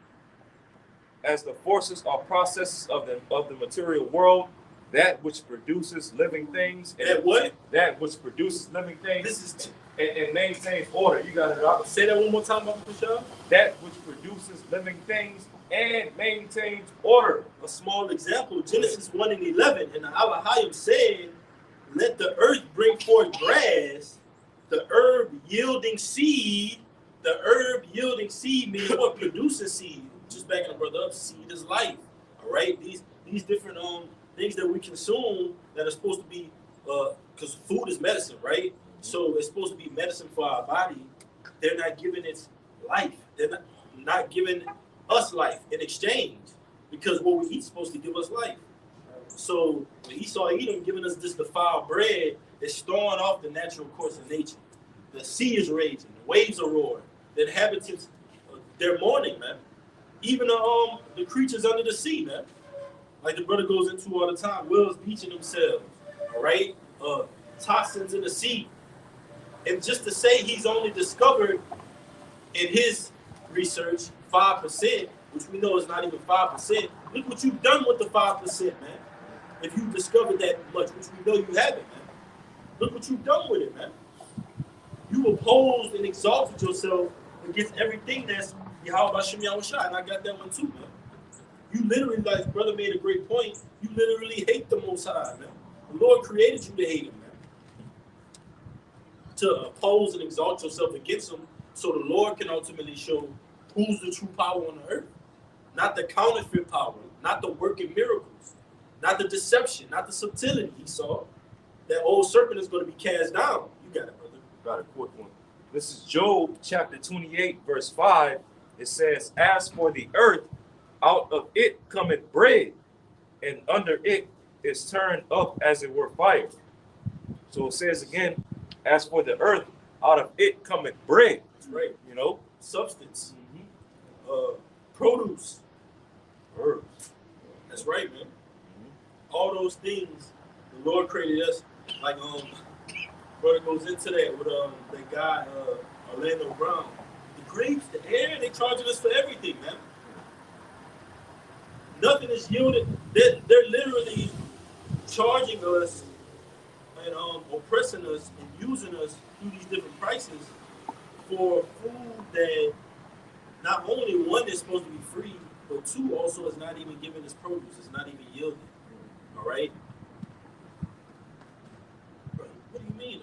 as the forces or processes of the material world, that which produces living things.
And that what?
That which produces living things.
This is
and maintains order. You got it out.
Say that one more time, Michelle.
That which produces living things and maintains order.
A small example, Genesis 1 and 11, and the Elohim said, let the earth bring forth grass, the herb yielding seed. The herb yielding seed means what? Produces seed. Just backing the brother up, seed is life. All right? These different things that we consume that are supposed to be, because food is medicine, right? So it's supposed to be medicine for our body. They're not giving it life. They're not giving us life in exchange, because what we eat is supposed to give us life. So when Esau Edom giving us this defiled bread, it's throwing off the natural course of nature. The sea is raging, the waves are roaring, the inhabitants, they're mourning, man. Even the creatures under the sea, man. Like the brother goes into all the time, whales beaching themselves, all right? Toxins in the sea. And just to say he's only discovered in his research 5%, which we know is not even 5%. Look what you've done with the 5%, man. If you discovered that much, which we know you haven't, man. Look what you've done with it, man. You opposed and exalted yourself against everything that's Yahweh Shem Yahushua, and I got that one too, man. You literally, like brother made a great point, you literally hate the Most High, man. The Lord created you to hate him, man. To oppose and exalt yourself against him so the Lord can ultimately show who's the true power on the earth. Not the counterfeit power, not the working miracles, not the deception, not the subtlety he saw. That old serpent is going to be cast down. You got it, brother.
Got a quick one. This is Job chapter 28, verse 5. It says, as for the earth, out of it cometh bread, and under it is turned up as it were fire. So it says again, as for the earth, out of it cometh bread.
That's right. Substance.
Mm-hmm.
Produce.
Herbs.
That's right, man. Mm-hmm. All those things, the Lord created us. Like brother goes into that with that guy Orlando Brown. The grapes, the air, they charging us for everything, man. Nothing is yielded. They're literally charging us and oppressing us and using us through these different prices for food that not only one is supposed to be free, but two also is not even giving us produce. It's not even yielding. All right. What do you mean?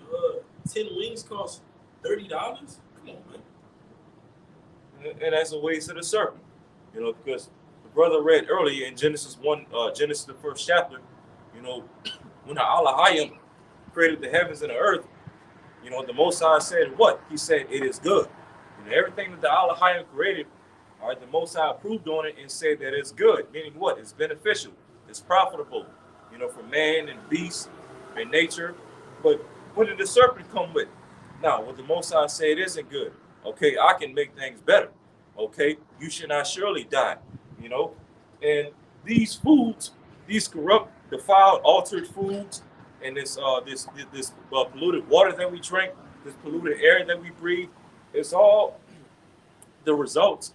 10 wings cost $30? Come on, man.
And that's a waste of the serpent, because the brother read earlier in Genesis 1, Genesis the first chapter, when the Elohim created the heavens and the earth, the Most High said what? He said it is good. Everything that the Elohim created, all right, the Most High approved on it and said that it's good, meaning what? It's beneficial, it's profitable, for man and beast and nature. But what did the serpent come with? Now, what the Most High said isn't good. Okay, I can make things better. Okay, you should not surely die. And these foods, these corrupt, defiled, altered foods, and this polluted water that we drink, this polluted air that we breathe, it's all the results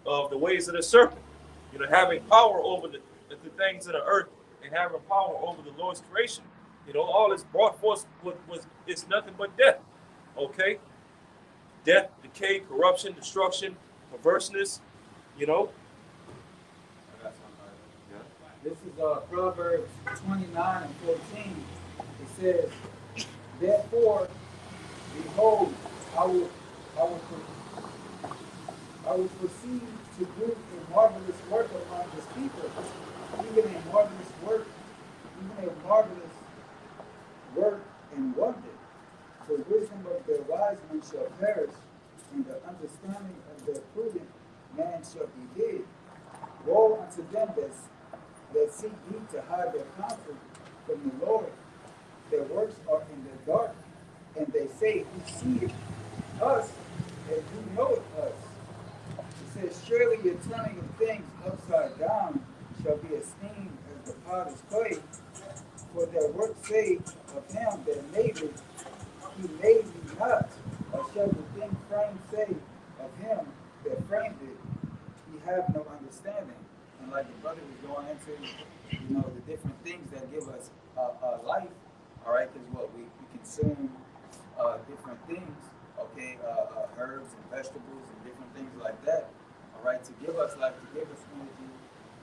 of the ways of the serpent. You know, having power over the things of the earth and having power over the Lord's creation. You know, all this brought forth was it's nothing but death. Okay, death, decay, corruption, destruction, perverseness. You know.
I got something. This is Proverbs 29 and 14. It says, therefore, behold, I will, I will proceed to do a marvelous work among this people, even a marvelous work, even a marvelous work and wonder. The wisdom of the wise man shall perish, and the understanding of the prudent man shall be hid. Woe unto them that seek ye to hide their counsel from the Lord. Their works are in the dark, and they say, who seeth us, and who knoweth us? It says, surely your turning of things upside down shall be esteemed as the potter's clay, for their works say of him that made it, he made me not, or shall the thing framed say of him that framed it, he have no understanding. And like the brother was going into, the different things that give us life, all right, because what we consume different things, okay, herbs and vegetables and different things like that, all right, to give us life, to give us energy,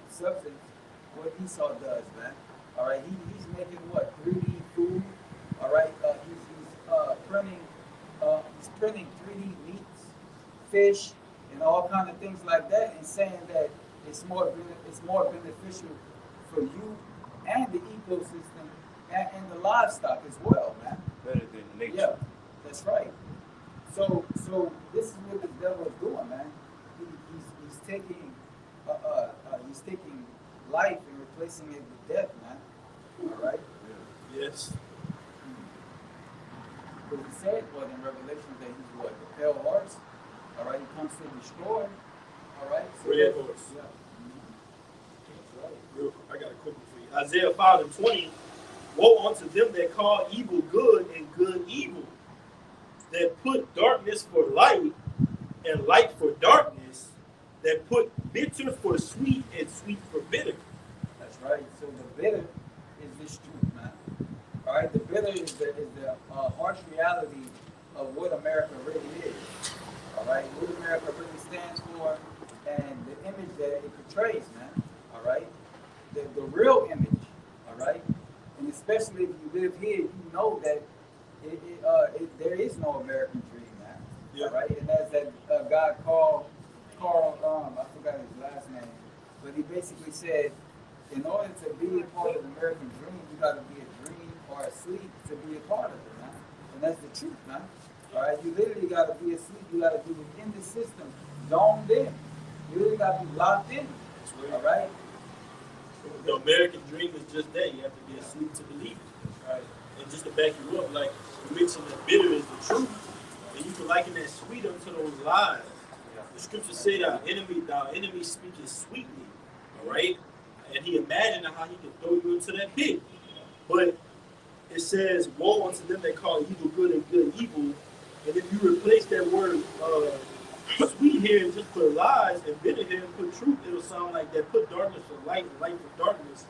substance. What Esau does, man, all right, he's making what, 3D food, all right, he's printing 3D meats, fish, and all kind of things like that, and saying that it's more beneficial for you and the ecosystem and the livestock as well, man.
Better than nature.
Yeah, that's right. So this is what the devil is doing, man. He's taking life and replacing it with death, man. All right.
Yeah. Yes.
Because he said, in Revelation that he's what, the pale horse. All right, he comes to destroy. All right. So
red horse.
Yeah.
That's right. Real quick, I got a quick one for you. Isaiah 5 and 20. Woe unto them that call evil good and good evil, that put darkness for light and light for darkness, that put bitter for sweet and sweet for bitter.
That's right. So the bitter is this truth, man. All right. The bitter is the harsh reality of what America really is. All right. What America really stands for and the image that it portrays, man. All right. The real image. All right. And especially if you live here, you know that there is no American dream, man. Yeah. All right. And that's that guy called Carl, I forgot his last name, but he basically said, in order to be a part of the American dream, you got to be a dream or asleep to be a part of it, man. And that's the truth, man. All right, you literally got to be asleep. You got to be in the system, zoned in. You really got to be locked in. All right.
The American dream is just that. You have to be asleep to believe it. Right. And just to back you up, like you mentioned, that bitter is the truth, and you can liken that sweet unto those lies. The scriptures say that our enemy speaking sweetly, all right? And he imagined how he could throw you into that pit. But it says, woe unto them that call evil good and good evil. And if you replace that word sweet here and just put lies, and bitter here and put truth, it'll sound like that put darkness for light and light for darkness.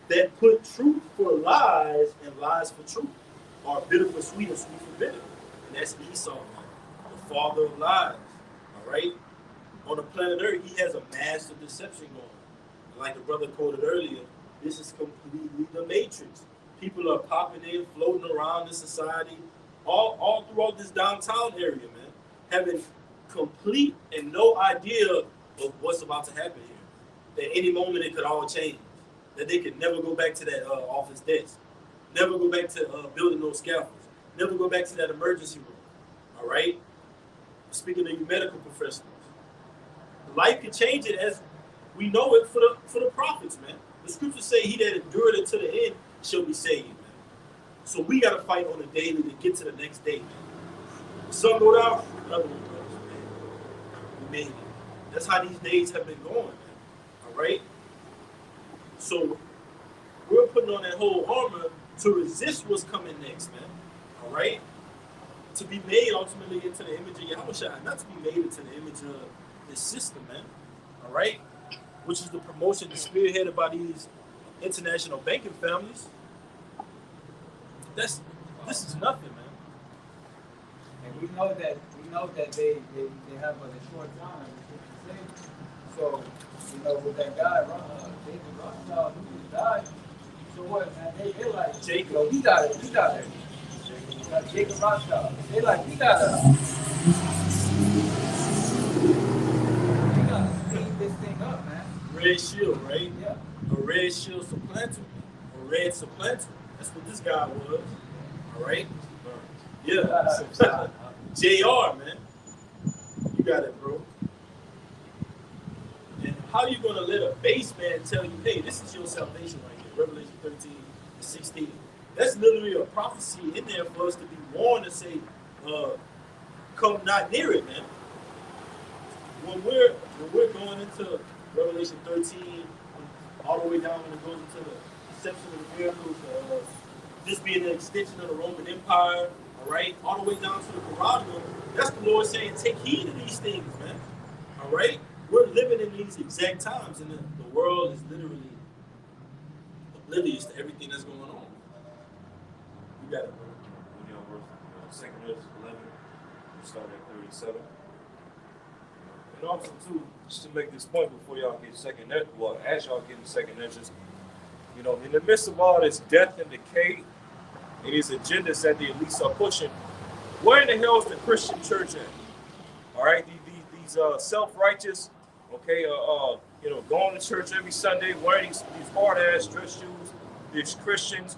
That put truth for lies and lies for truth. Or bitter for sweet and sweet for bitter. And that's Esau, the father of lies. Right? On the planet Earth, he has a massive deception going. Like the brother quoted earlier, this is completely the matrix. People are popping in, floating around in society, all throughout this downtown area, man, having complete and no idea of what's about to happen here. At any moment, it could all change. That they could never go back to that office desk, never go back to building those scaffolds, never go back to that emergency room. All right? Speaking to you medical professionals, life can change it as we know it for the prophets, man. The scriptures say, he that endured it to the end shall be saved, man. So we got to fight on a daily to get to the next day, man. The sun go down, another one goes, man. We made it. That's how these days have been going, man. All right? to resist what's coming next, man. All right? To be made ultimately into the image of Yahushua, not to be made into the image of this system, man. All right? Which is the promotion that's spearheaded by these international banking families. This is nothing, man.
And we know that they have a short time, as you say. So, with that guy, David Rothschild, who just died. So what, man? They like
Jacob.
Yo, he got it. Jacob Rothschild. They like we gotta speed this thing up, man.
Red Shield, right?
Yeah.
A red shield supplanter. A red supplanter. That's what this guy was. All right? Yeah. JR, man. You got it, bro. And how are you going to let a base man tell you, hey, this is your salvation right here? Revelation 13 and 16. That's literally a prophecy in there for us to be warned and say, come not near it, man. When we're going into Revelation 13, all the way down when it goes into the deception of the miracles, this being an extension of the Roman Empire, all right, all the way down to the Quran, that's the Lord saying, take heed of these things, man. All right? We're living in these exact times, and the world is literally oblivious to everything that's going on. You got it, bro.
When you're verse 2 Corinthians 11, we start at 37. And also, too, just to make this point before y'all get second net, well, as y'all get the second natures, in the midst of all this death and decay and these agendas that the elites are pushing, where in the hell is the Christian church at? All right, these self-righteous, okay, going to church every Sunday, wearing these hard-ass dress shoes, these Christians.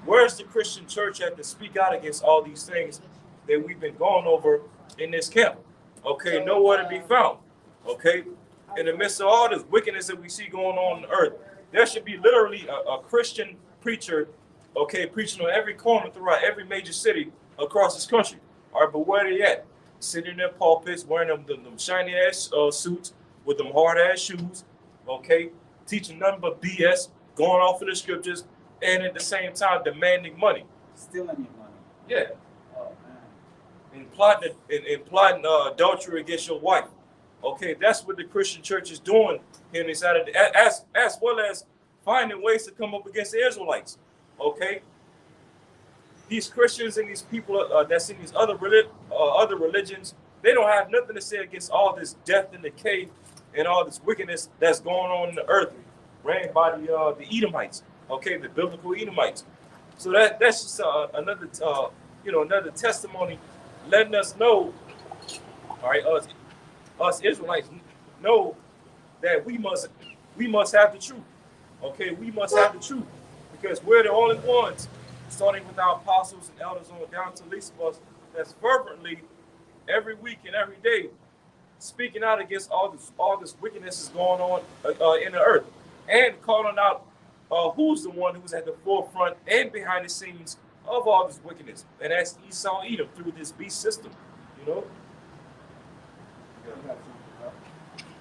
Where's the Christian church at to speak out against all these things that we've been going over in this camp? Okay, nowhere to be found. Okay, in the midst of all this wickedness that we see going on the earth, there should be literally a Christian preacher, okay, preaching on every corner throughout every major city across this country. All right, but where they at? Sitting in their pulpits, wearing them shiny ass suits with them hard ass shoes, okay, teaching nothing but BS, going off of the scriptures, and at the same time demanding money.
Stealing your money.
Yeah.
Oh man.
And plotting adultery against your wife. Okay, that's what the Christian church is doing here in this Saturday, as well as finding ways to come up against the Israelites. Okay, these Christians and these people that's in these other religions, they don't have nothing to say against all this death and decay and all this wickedness that's going on in the earth, ran by the Edomites. Okay, the biblical Edomites. So that's just another testimony, letting us know, all right, us Israelites know that we must have the truth. Okay, we must have the truth because we're the only ones, starting with our apostles and elders on down to least of us, that's fervently every week and every day speaking out against all this wickedness is going on in the earth, and calling out who's the one who's at the forefront and behind the scenes of all this wickedness, and that's Esau Edom through this beast system.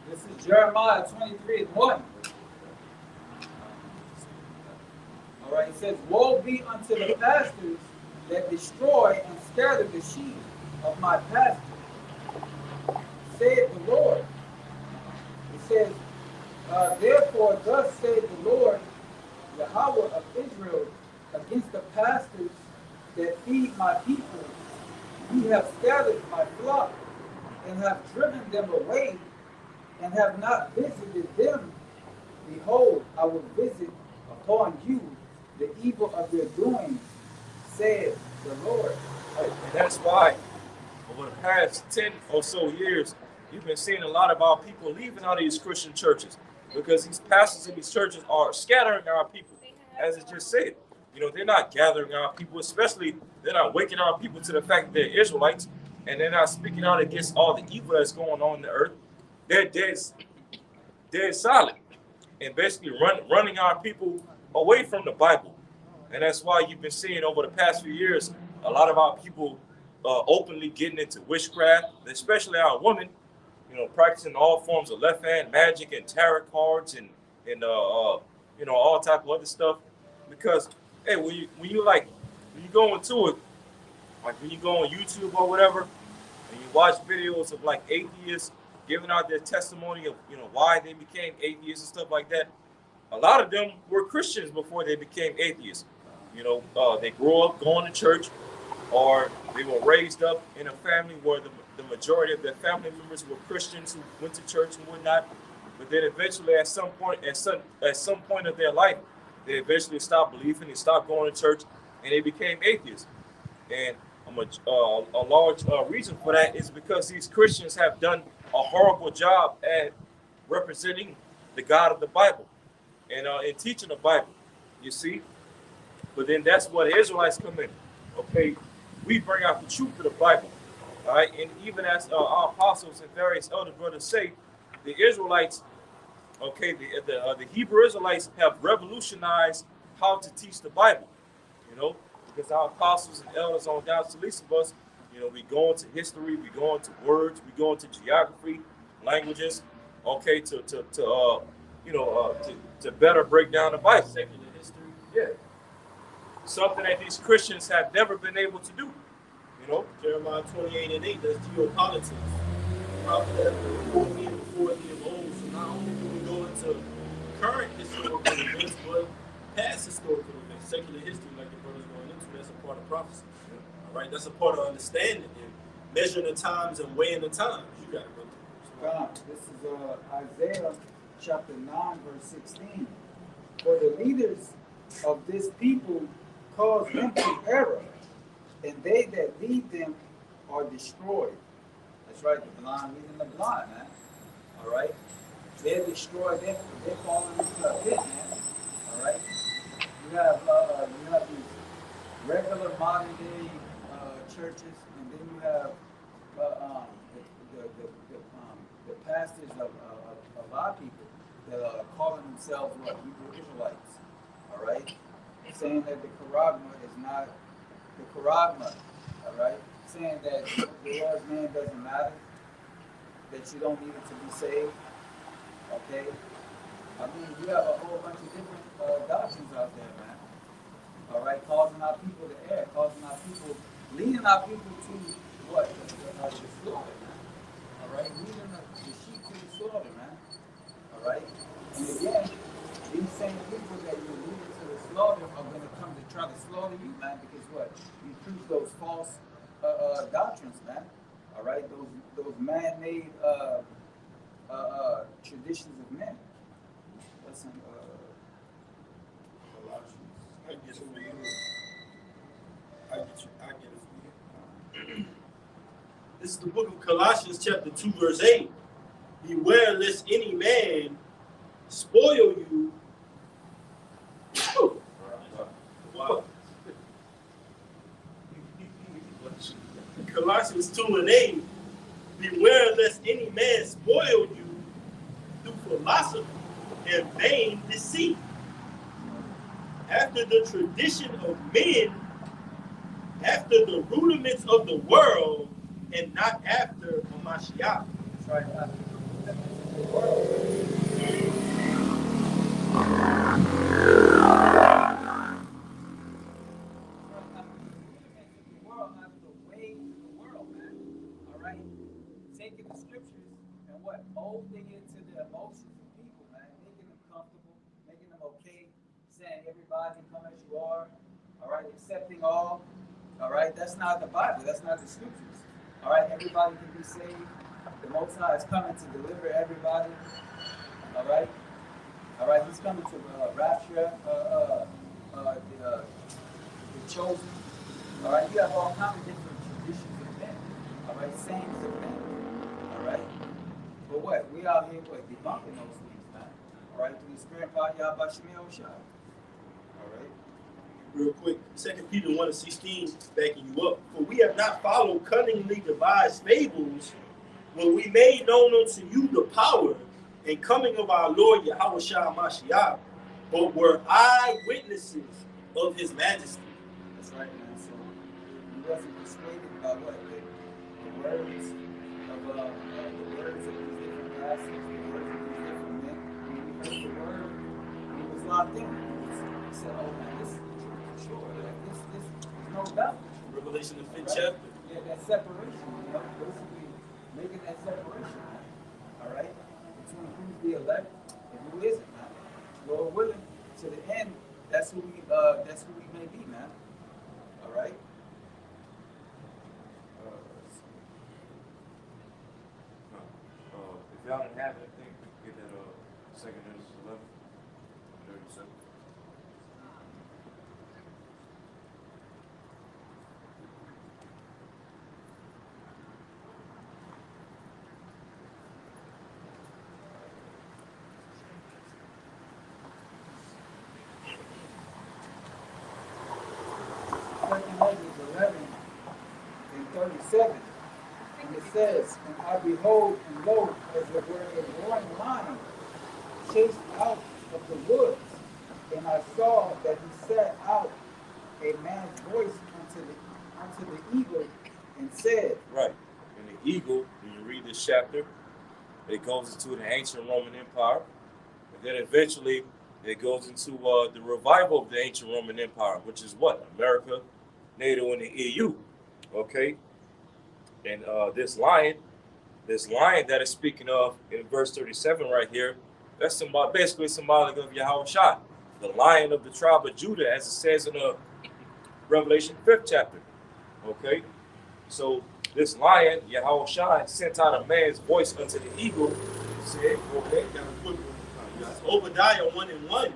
This is Jeremiah 23:1. All right, it says, woe be unto the pastors that destroy and scatter the sheep of my pasture, saith the Lord. It says, therefore thus saith the Lord, Yahweh of Israel, against the pastors that feed my people. Ye have scattered my flock, and have driven them away, and have not visited them. Behold, I will visit upon you the evil of your doings, saith the Lord.
And that's why over the past 10 or so years, you've been seeing a lot of our people leaving out of these Christian churches because these pastors in these churches are scattering our people, as it just said. They're not gathering our people, especially they're not waking our people to the fact that they're Israelites, and they're not speaking out against all the evil that's going on in the earth. They're dead silent and basically running our people away from the Bible. And that's why you've been seeing over the past few years a lot of our people openly getting into witchcraft, especially our women, practicing all forms of left hand magic and tarot cards and all type of other stuff, because hey, when you go into it, like when you go on YouTube or whatever, and you watch videos of like atheists giving out their testimony of why they became atheists and stuff like that. A lot of them were Christians before they became atheists. They grew up going to church, or they were raised up in a family where the majority of their family members were Christians who went to church and whatnot. But then eventually, at some point of their life, they eventually stopped believing, they stopped going to church, and they became atheists. And a large reason for that is because these Christians have done a horrible job at representing the God of the Bible and teaching the Bible. You see, but then that's where the Israelites come in. Okay, we bring out the truth of the Bible. All right, and even as our apostles and various elder brothers say, the Israelites, okay, the Hebrew Israelites have revolutionized how to teach the Bible. Because our apostles and elders on down to least of us, we go into history, we go into words, we go into geography, languages, okay, to better break down the Bible.
Secular history.
Yeah. Something that these Christians have never been able to do.
Jeremiah 28:8, that's geopolitics. Probably that's before the of old. So not only do we go into current historical events, but past historical events, secular history, like the brother's going into, that's a part of prophecy. All right, that's a part of understanding and measuring the times and weighing the times. You got it, brother.
God, this is Isaiah chapter 9, verse 16. For the leaders of this people cause them to error, and they that lead them are destroyed. That's right, the blind leading the blind, man. All right? They're destroyed, they're falling into a pit, man. All right? You have these regular modern day churches, and then you have the pastors of a lot of people that are calling themselves what? Hebrew Israelites. All right? Saying that the charagma is not the charagma. All right? Saying that the Lord's name doesn't matter, that you don't need it to be saved. Okay? I mean, you have a whole bunch of different doctrines out there, man. All right? Causing our people to err, causing our people, leading our people to what? The slaughter, man. All right? Leading the sheep to the slaughter, man. All right? And again, these same people that you're leading to the slaughter are going to come to try to slaughter you, man, because what? You preach those false doctrines, man. All right? Those man-made traditions of men. That's in Colossians.
I get it for you. I get it for you. This is the book of Colossians chapter 2, verse 8. Beware lest any man spoil you. Wow. Colossians 2:8. Beware lest any man spoil you through philosophy and vain deceit, after the tradition of men, after the rudiments of the world, and not after a Mashiach.
That's right, after the rudiments of the world. Taking the scriptures and what? Molding it to the emotions of people, man. Making them comfortable, making them okay, saying everybody come as you are, all right, accepting all right. That's not the Bible, that's not the scriptures. All right, everybody can be saved. The Most High is coming to deliver everybody. All right, He's coming to rapture the chosen. All right, you have all kinds of different traditions of men. All right, sayings of men. All right, but what? We out here debunking those things, man. All right, through the Spirit of God, Yahweh Shemel Shai. All right.
Real quick, 2 Peter 1:16, backing you up. For we have not followed cunningly devised fables, when we made known unto you the power and coming of our Lord Yahweh Shai Mashiach, but were eyewitnesses of his majesty.
That's right, man. So he wasn't persuaded by what? The words of these different pastors, the words of these different men. When he heard the word, he was locked in. He said, oh man, this is the truth. sure. There's no doubt.
Revelation the 5th chapter.
Yeah, that separation, basically making that separation, all right? Between who's the elect and who isn't, man. Lord willing, to the end, that's who we may be, man. All right?
If y'all didn't have it, I think get that 2 Genesis 11, 37.
Second Corinthians 11 and 37. And it says, and I behold, and lo, as it were a roaring lion chased out of the woods, and I saw that he set out a man's voice unto the eagle, and said,
Right. And the eagle, when you read this chapter, it goes into the ancient Roman Empire. And then eventually it goes into the revival of the ancient Roman Empire, which is what? America, NATO, and the EU. Okay? And this lion that is speaking of in verse 37 right here, that's basically symbolic of Yahweh Shai, the lion of the tribe of Judah, as it says in Revelation 5th chapter. Okay? So this lion, Yahweh Shai, sent out a man's voice unto the eagle, said, okay,
Got a quick one. That's Obadiah 1:1.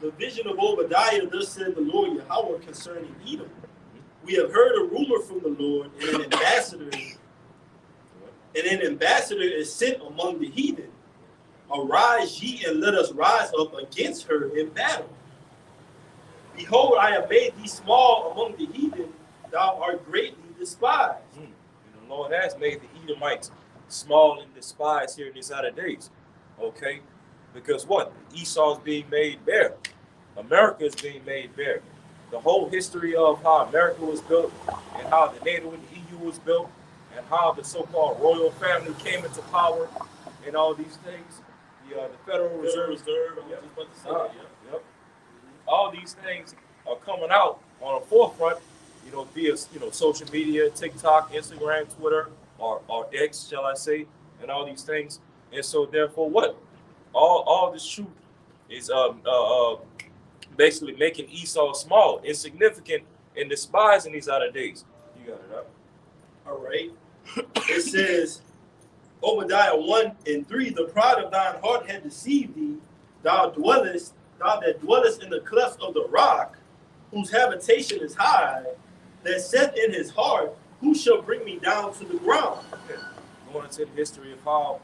The vision of Obadiah, thus said the Lord Yahweh concerning Edom. We have heard a rumor from the Lord, and an ambassador is sent among the heathen. Arise ye and let us rise up against her in battle. Behold, I have made thee small among the heathen, thou art greatly despised.
And the Lord has made the Edomites small and despised here in these latter days. Okay? Because what? Esau's being made bare. America is being made bare. The whole history of how America was built and how the NATO and the EU was built and how the so-called royal family came into power and all these things. The Federal Reserve.
Yep.
Yep. All these things are coming out on the forefront, via social media, TikTok, Instagram, Twitter, or X, shall I say, and all these things. And so therefore what? All this truth is basically making Esau small, insignificant, and despised in these latter days. You got it up.
All right. It says, Obadiah 1:3, the pride of thine heart had deceived thee, thou that dwellest in the clefts of the rock, whose habitation is high, that said in his heart, who shall bring me down to the ground?
Okay. Going into the history of how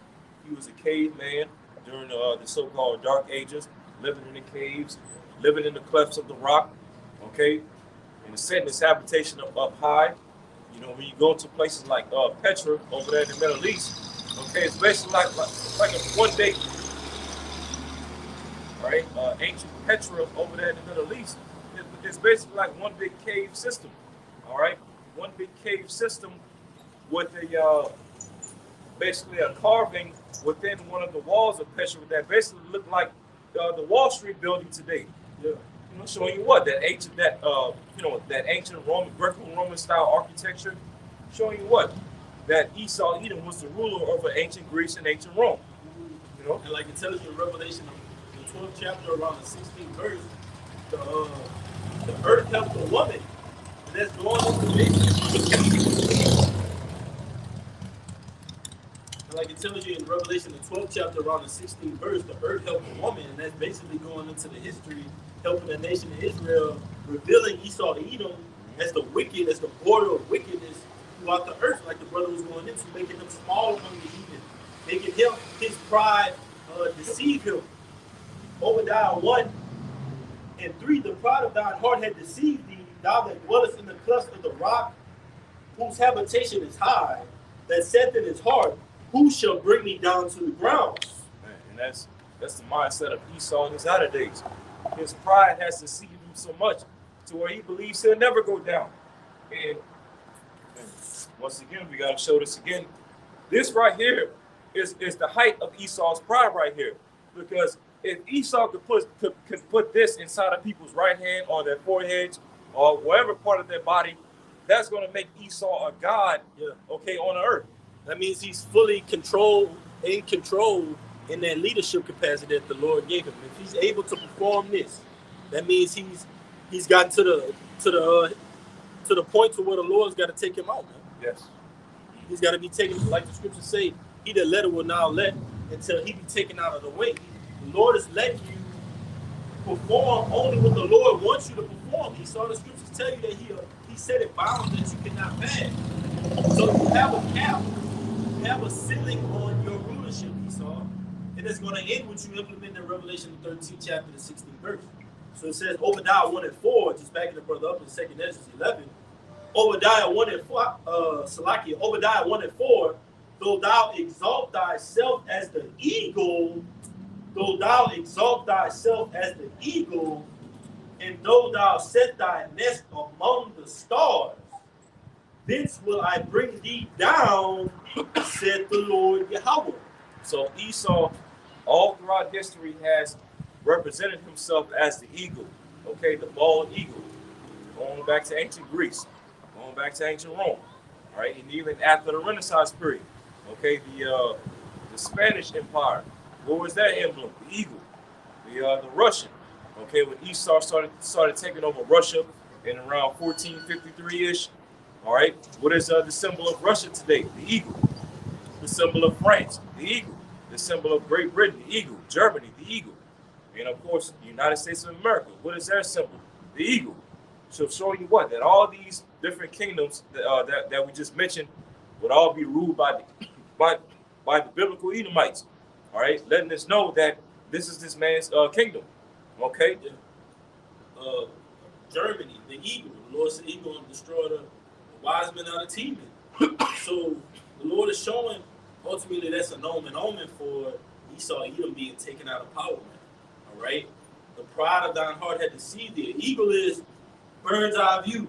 he was a caveman during the so-called Dark Ages, living in the caves, living in the clefts of the rock, okay, and setting his habitation up high. When you go to places like Petra over there in the Middle East, okay, it's basically like a one big, right? Ancient Petra over there in the Middle East. It's basically like one big cave system, all right? One big cave system with basically a carving within one of the walls of Petra that basically looked like the Wall Street building today.
Yeah.
Showing you what that ancient Roman Greco-Roman style architecture, showing you what that Esau Edom was the ruler over ancient Greece and ancient Rome.
And like it tells you in Revelation, the 12th chapter, around the 16th verse, the earth helped the woman, and that's going into this. And like it tells you in Revelation, the 12th chapter, around the 16th verse, the earth helped the woman, and that's basically going into the history, helping the nation of Israel, revealing Esau Edom as the wicked, as the border of wickedness throughout the earth, like the brother was going into, making them small among the heathen, making him, his pride, deceive him. Obadiah 1:3, the pride of thine heart had deceived thee, thou that dwellest in the clefts of the rock, whose habitation is high, that saith in his heart, who shall bring me down to the ground?
And that's the mindset of Esau in his latter days. His pride has deceived him so much to where he believes he'll never go down. And once again, we got to show this again. This right here is the height of Esau's pride right here. Because if Esau could put put this inside of people's right hand or their foreheads or whatever part of their body, that's going to make Esau a god, okay, on the earth.
That means he's fully in control in that leadership capacity that the Lord gave him. If he's able to perform this, that means he's gotten to the point to where the Lord's got to take him out, man.
Yes.
He's got to be taken, like the scriptures say, he that letteth will now let until he be taken out of the way. The Lord is letting you perform only what the Lord wants you to perform. He saw the scriptures tell you that he set it bounds that you cannot pass. So you have a cap, you have a ceiling on your rulership, Esau, and it's going to end with you implementing Revelation the 13th chapter, the 16th verse. So it says Obadiah 1 and 4, just backing the brother up in 2nd Ezra 11. Obadiah 1 and 4, Obadiah 1 and 4, though thou exalt thyself as the eagle, and though thou set thy nest among the stars, thence will I bring thee down, said the Lord Yahweh.
So Esau, all throughout history, has represented himself as the eagle, okay, the bald eagle, going back to ancient Greece, going back to ancient Rome, all right, and even after the Renaissance period, okay, the Spanish Empire, what was that emblem? The eagle. The Russian, okay, when Esau started taking over Russia in around 1453-ish, all right, what is the symbol of Russia today? The eagle. The symbol of France, the eagle. The symbol of Great Britain, the eagle. Germany, the eagle. And of course, the United States of America, what is their symbol? The eagle. So showing you what? That all these different kingdoms that we just mentioned would all be ruled by the biblical Edomites. All right, letting us know that this is this man's kingdom. Okay.
Germany, the eagle. The Lord said he's going to destroy the wise men out of Teman. So the Lord is showing ultimately that's an omen for Esau, Edom being taken out of power, man. All right. The pride of thine heart had deceived thee. An eagle is bird's eye view.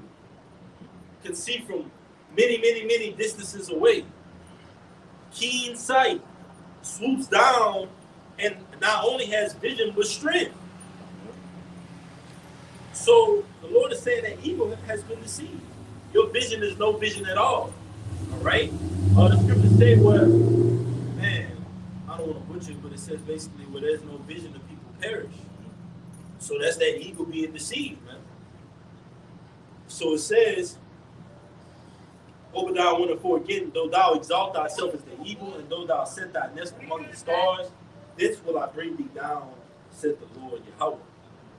You can see from many distances away. Keen sight. Swoops down and not only has vision but strength. So the Lord is saying that evil has been deceived. Your vision is no vision at all. All right? The scriptures say man, I don't want to butcher it, but it says basically where there's no vision, the people perish. So that's that evil being deceived, man. So it says, Obadiah 1 and 4 again, though thou exalt thyself as the eagle, and though thou set thy nest among the stars, this will I bring thee down, said the Lord Yahweh.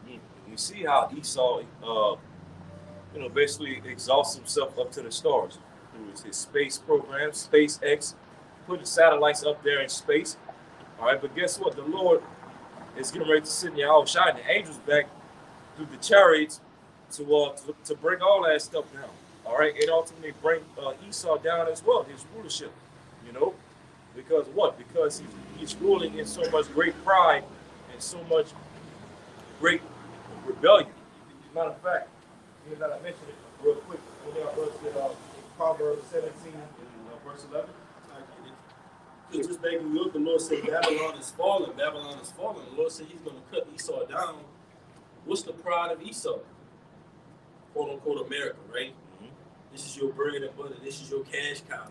You see how Esau, basically exalts himself up to the stars through his space program, SpaceX, putting satellites up there in space. All right, but guess what? The Lord is getting ready to send Yahweh Shai and the angels back through the chariots to bring all that stuff down. All right, and ultimately bring Esau down as well, his rulership, because what? Because he's ruling in so much great pride and so much great rebellion. Matter of fact, you gotta mention it real quick. Proverbs 17 and verse 11.
Because just begging you up, the Lord said Babylon is fallen. Babylon is fallen. The Lord said he's going to cut Esau down. What's the pride of Esau? Quote unquote America, right? This is your bread and butter. This is your cash cow.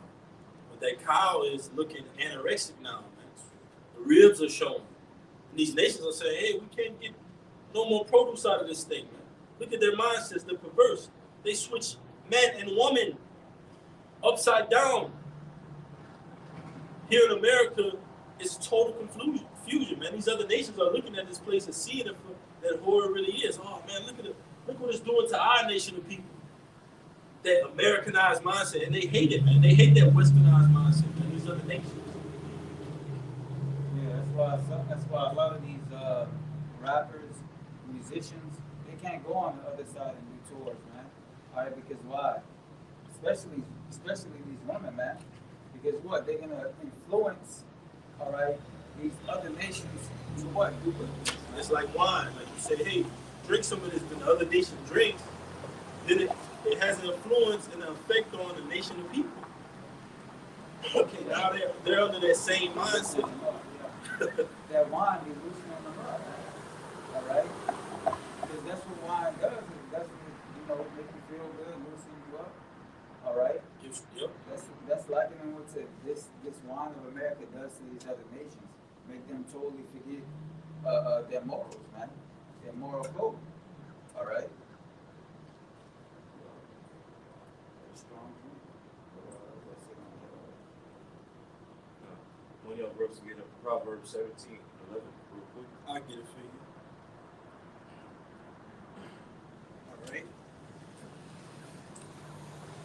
But that cow is looking anorexic now, man. The ribs are showing. And these nations are saying, hey, we can't get no more produce out of this thing, man. Look at their mindsets. They're perverse. They switch man and woman upside down. Here in America, it's total confusion, man. These other nations are looking at this place and seeing it for that horror really is. Oh, man, look what it's doing to our nation of people. That Americanized mindset, and they hate it, man. They hate that westernized mindset, man. These other nations.
Yeah, that's why a lot of these rappers, musicians, they can't go on the other side and do tours, man. All right, because why? Especially these women, man. Because what? They're gonna influence, all right, these other nations to what? Do it.
It's like wine. Like you say, hey, drink some of this, then the other nation drinks. Then it has an influence and an effect on the nation of people. Okay, now they're under that same mindset.
That wine be loosening them up, all right? swine of America does to these other nations, make them totally forget their morals, man, their moral code. All right. Strong point. What's it on?
One of y'all brothers get up Proverbs 17:11 real quick.
I get it for you. All right.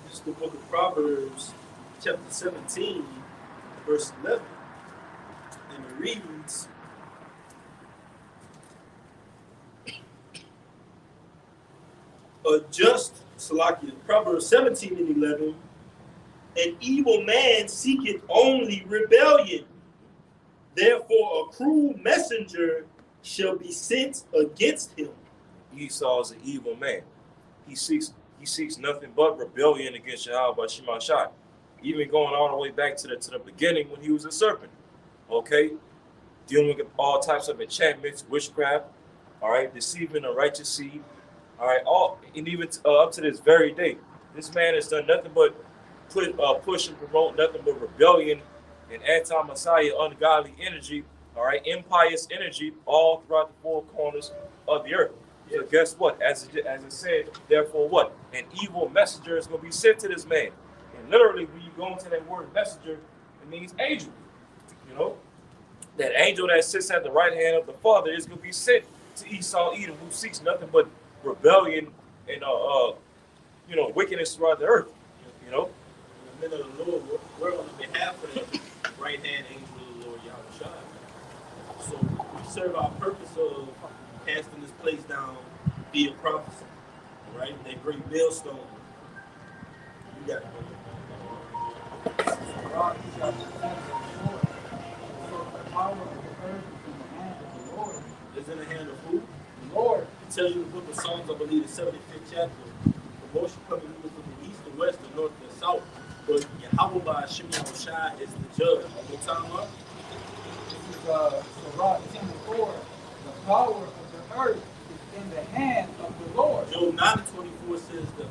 This is the book of Proverbs, chapter 17, verse 11. And it reads, a just, Salakia, Proverbs 17 and 11, an evil man seeketh only rebellion. Therefore, a cruel messenger shall be sent against him.
Esau is an evil man. He seeks nothing but rebellion against Yahweh Shema Shai. Even going all the way back to the beginning when he was a serpent. Okay? Dealing with all types of enchantments, witchcraft, all right, deceiving a righteous seed, all right, and even up to this very day. This man has done nothing but push and promote nothing but rebellion and anti-Messiah, ungodly energy, all right, impious energy all throughout the four corners of the earth. So guess what? As it said, therefore what? An evil messenger is going to be sent to this man. And literally, when you go into that word messenger, it means angel. You know? That angel that sits at the right hand of the Father is going to be sent to Esau, Edom, who seeks nothing but rebellion and wickedness throughout the earth. You know?
In the middle of the Lord, we're on the behalf of the right-hand angel of the Lord, Yahweh Shai. So we serve our purpose of casting this place down via prophecy. All right? That great millstone. You got it, brother.
God shall protect the Lord. So the power of the earth is in the hand of the Lord.
It's in the hand of who?
The Lord.
It tells you in the book of Psalms, I believe, the 75th chapter. The Lord shall come to you from the east, the west, the north, and the south. But Yahweh by Hashem Shai is the judge. One more time up.
This is Sirach 10:4. The power of the earth is in the hand of the Lord.
Job 9:24 says the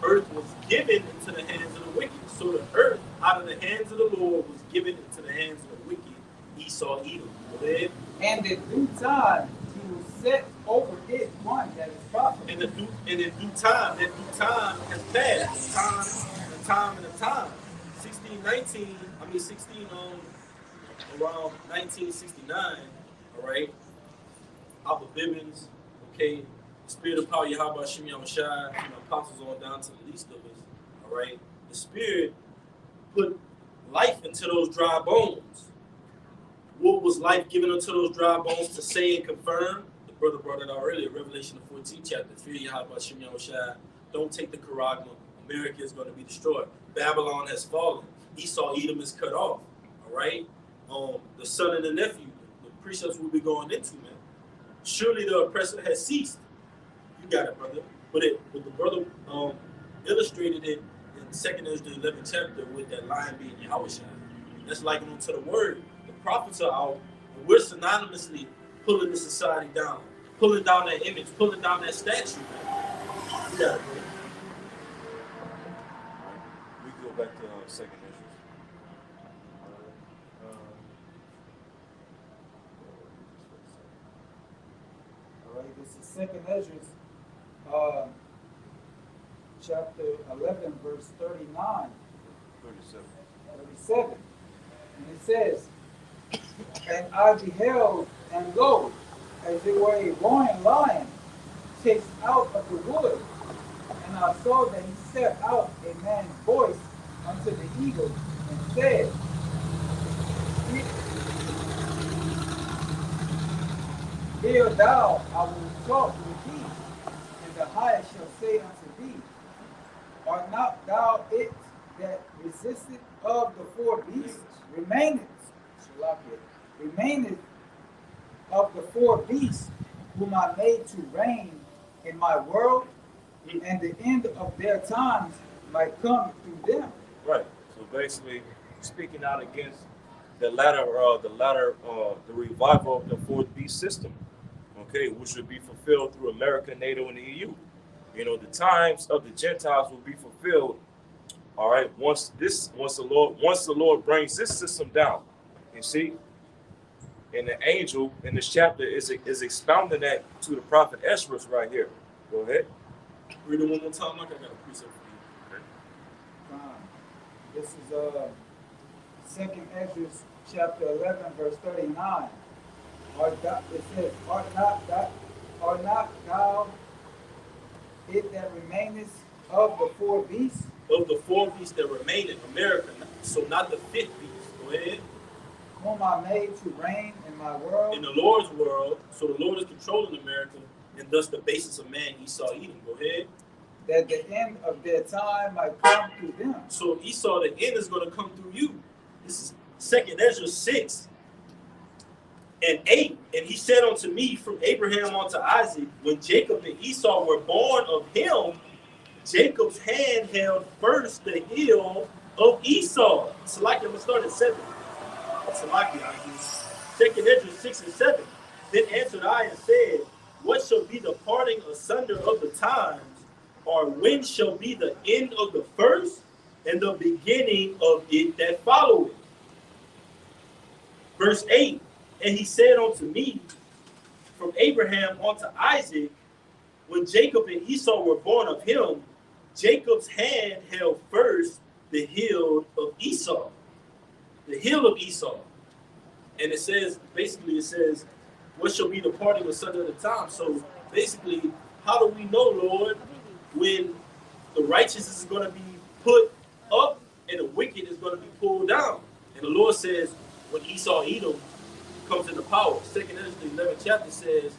earth was given into the hands of the wicked. So the earth, out of the hands of the Lord, was given into the hands of the wicked, Esau, Edom. Go ahead.
And in due time, he will set over it one that is profitable.
And in due time, that due time has passed. The time, and the time. 16 around 1969, all right, Abba Bibbins, okay, the spirit of power, Yahweh Hashem Shai, apostles on down to the least of us, all right, the spirit put life into those dry bones. What was life given unto those dry bones to say and confirm? The brother brought it out earlier, Revelation the 14th chapter, fear Yahweh Hashem Shai, don't take the charagma, America is going to be destroyed. Babylon has fallen. Esau, Edom is cut off. All right? The son and the nephew, the precepts we'll be going into, man. Surely the oppressor has ceased. You got it, brother. But the brother illustrated it in 2nd Ezra 11th chapter with that lion being Yahweh Shai. That's likened unto the word. The prophets are out, and we're synonymously pulling the society down, pulling down that image, pulling down that statue. You got it, brother.
We go back to 2nd Ezra.
All right, this is 2nd Ezra, chapter 11, verse 39. 37. And it says, and I beheld, and lo, as it were a roaring lion chased out of the wood. And I saw that he set out a man's voice unto the eagle, and said, hear thou, I will talk with thee, and the highest shall say unto thee, art not thou it that resisteth of the four beasts? Remaineth of the four beasts whom I made to reign in my world, and the end of their times might come through them.
Right. So basically, speaking out against the revival of the fourth beast system, okay, which would be fulfilled through America, NATO, and the EU. You know, the times of the Gentiles will be fulfilled All right. Once the Lord brings this system down, you see, and the angel in this chapter is expounding that to the prophet Esdras right here. Go ahead.
Read it one more time, Mike. I got a precept for you.
This is 2nd Esdras chapter 11, verse 39. It says, Art not thou it that remaineth of the four beasts?
Of the four beasts that remain in America, so not the fifth beast. Go ahead.
Whom I made to reign in my world.
In the Lord's world, so the Lord is controlling America, and thus the basis of man, Esau, Edom. Go ahead.
That the end of their time might come through them.
So Esau, the end is going to come through you. This is 2nd Ezra 6 and 8. And he said unto me, from Abraham unto Isaac, when Jacob and Esau were born of him, Jacob's hand held first the heel of Esau. Salaki, I'm going to start at 7. Salaki, 2nd Ezra 6 and 7. Then answered I and said, what shall be the parting asunder of the times? Or when shall be the end of the first and the beginning of it that followeth? Verse 8, and he said unto me, from Abraham unto Isaac, when Jacob and Esau were born of him, Jacob's hand held first the heel of Esau. The heel of Esau. And it says, basically it says, what shall be the parting asunder of the time? So basically, how do we know, Lord, when the righteous is going to be put up and the wicked is going to be pulled down? And the Lord says, when Esau, Edom comes into power, 2nd Ezra, the 11th chapter says,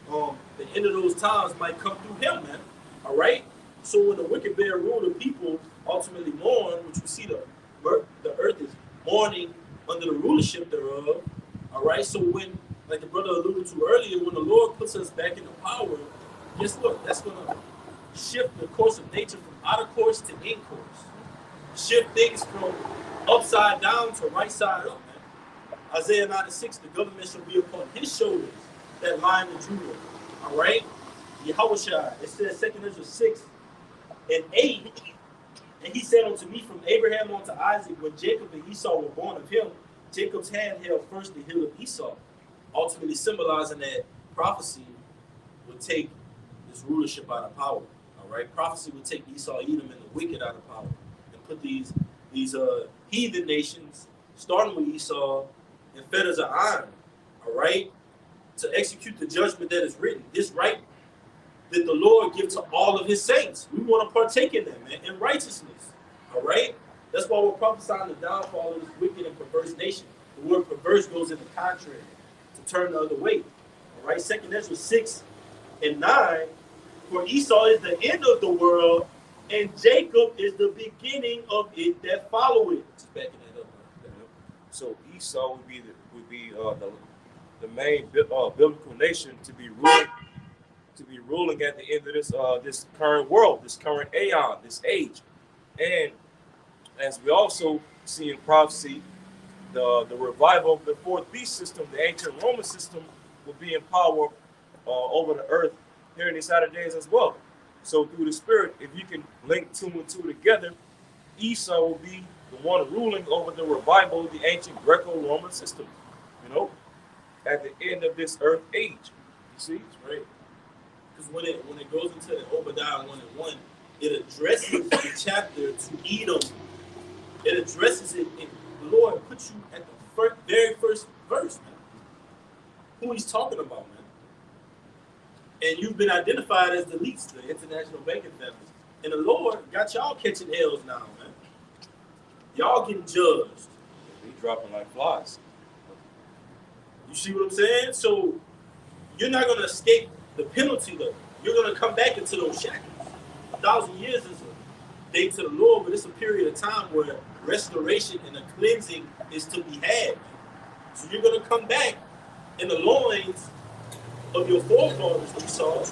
the end of those times might come through him, man. All right? So when the wicked bear rule, the people ultimately mourn, which we see the earth is mourning under the rulership thereof. All right? So when, like the brother alluded to earlier, when the Lord puts us back into power, guess what? That's going to shift the course of nature from out of course to in course. Shift things from upside down to right side up, man. Isaiah 9:6, the government shall be upon his shoulders, that Lion of Judah. All right? Yahushua, it says 2nd Ezra 6 and 8, and he said unto me, from Abraham unto Isaac, when Jacob and Esau were born of him, Jacob's hand held first the heel of Esau, ultimately symbolizing that prophecy would take this rulership out of power. All right? Prophecy would take Esau, Edom, and the wicked out of power and put these heathen nations, starting with Esau, in fetters of iron. All right? To execute the judgment that is written. This right that the Lord gives to all of his saints. We want to partake in that, man, in righteousness. All right? That's why we're prophesying the downfall of this wicked and perverse nation. The word perverse goes in the contrary, to turn the other way. All right? 2nd Ezra 6 and 9, for Esau is the end of the world, and Jacob is the beginning of it that followeth. Just backing that up.
So Esau would be the main biblical nation to be ruling at the end of this current world, this current aeon, this age. And as we also see in prophecy, the revival of the fourth beast system, the ancient Roman system, will be in power over the earth here in these latter days as well. So through the Spirit, if you can link 2 and 2 together, Esau will be the one ruling over the revival of the ancient Greco-Roman system, at the end of this earth age. You see?
That's right. Because when it goes into Obadiah 1 and 1, it addresses the chapter to Edom. It addresses it, and the Lord puts you at the very first verse, man. Who he's talking about, man. And you've been identified as the least, the international banking families. And the Lord got y'all catching L's now, man. Y'all getting judged.
They dropping like flies.
You see what I'm saying? So you're not going to escape the penalty, though. You're going to come back into those shackles. 1,000 years is a day to the Lord, but it's a period of time where restoration and a cleansing is to be had. So you're going to come back in the loins of your forefathers, Esau.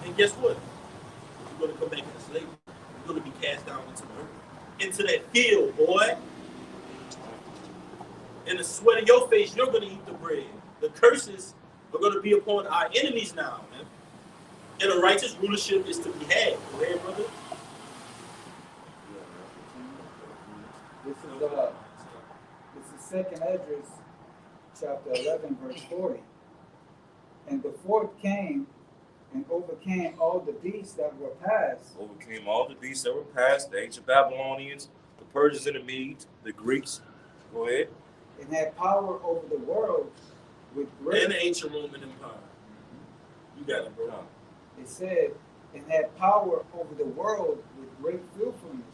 And guess what? You're going to come back into slavery. You're going to be cast down into the earth. Into that field, boy. In the sweat of your face, you're going to eat the bread. The curses are going to be upon our enemies now, man. And a righteous rulership is to be had. Go ahead, brother.
This is Second Esdras, chapter 11, verse 40. And the fourth came and overcame all the beasts that were past.
Overcame all the beasts that were past, the ancient Babylonians, the Persians and the Medes, the Greeks. Go ahead.
And had power over the world with great.
And the ancient Roman Empire. You got it, bro.
It said, and had power over the world with great fearfulness,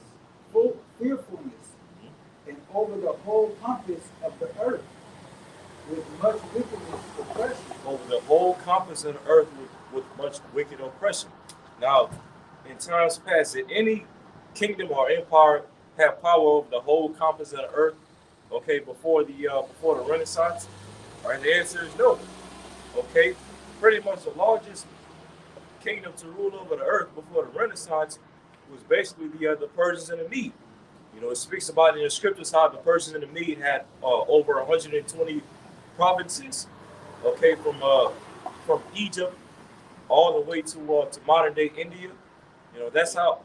and over the whole compass of the earth with much wickedness oppression.
Over the whole compass of the earth with much wicked oppression. Now, in times past, did any kingdom or empire have power over the whole compass of the earth? Okay, before the Renaissance? All right, the answer is no. Okay, pretty much the largest kingdom to rule over the earth before the Renaissance was basically the Persians and the Medes. You know, it speaks about in the scriptures how the Persians and the Medes had over 120 provinces. Okay, from Egypt all the way to modern day India. You know, that's how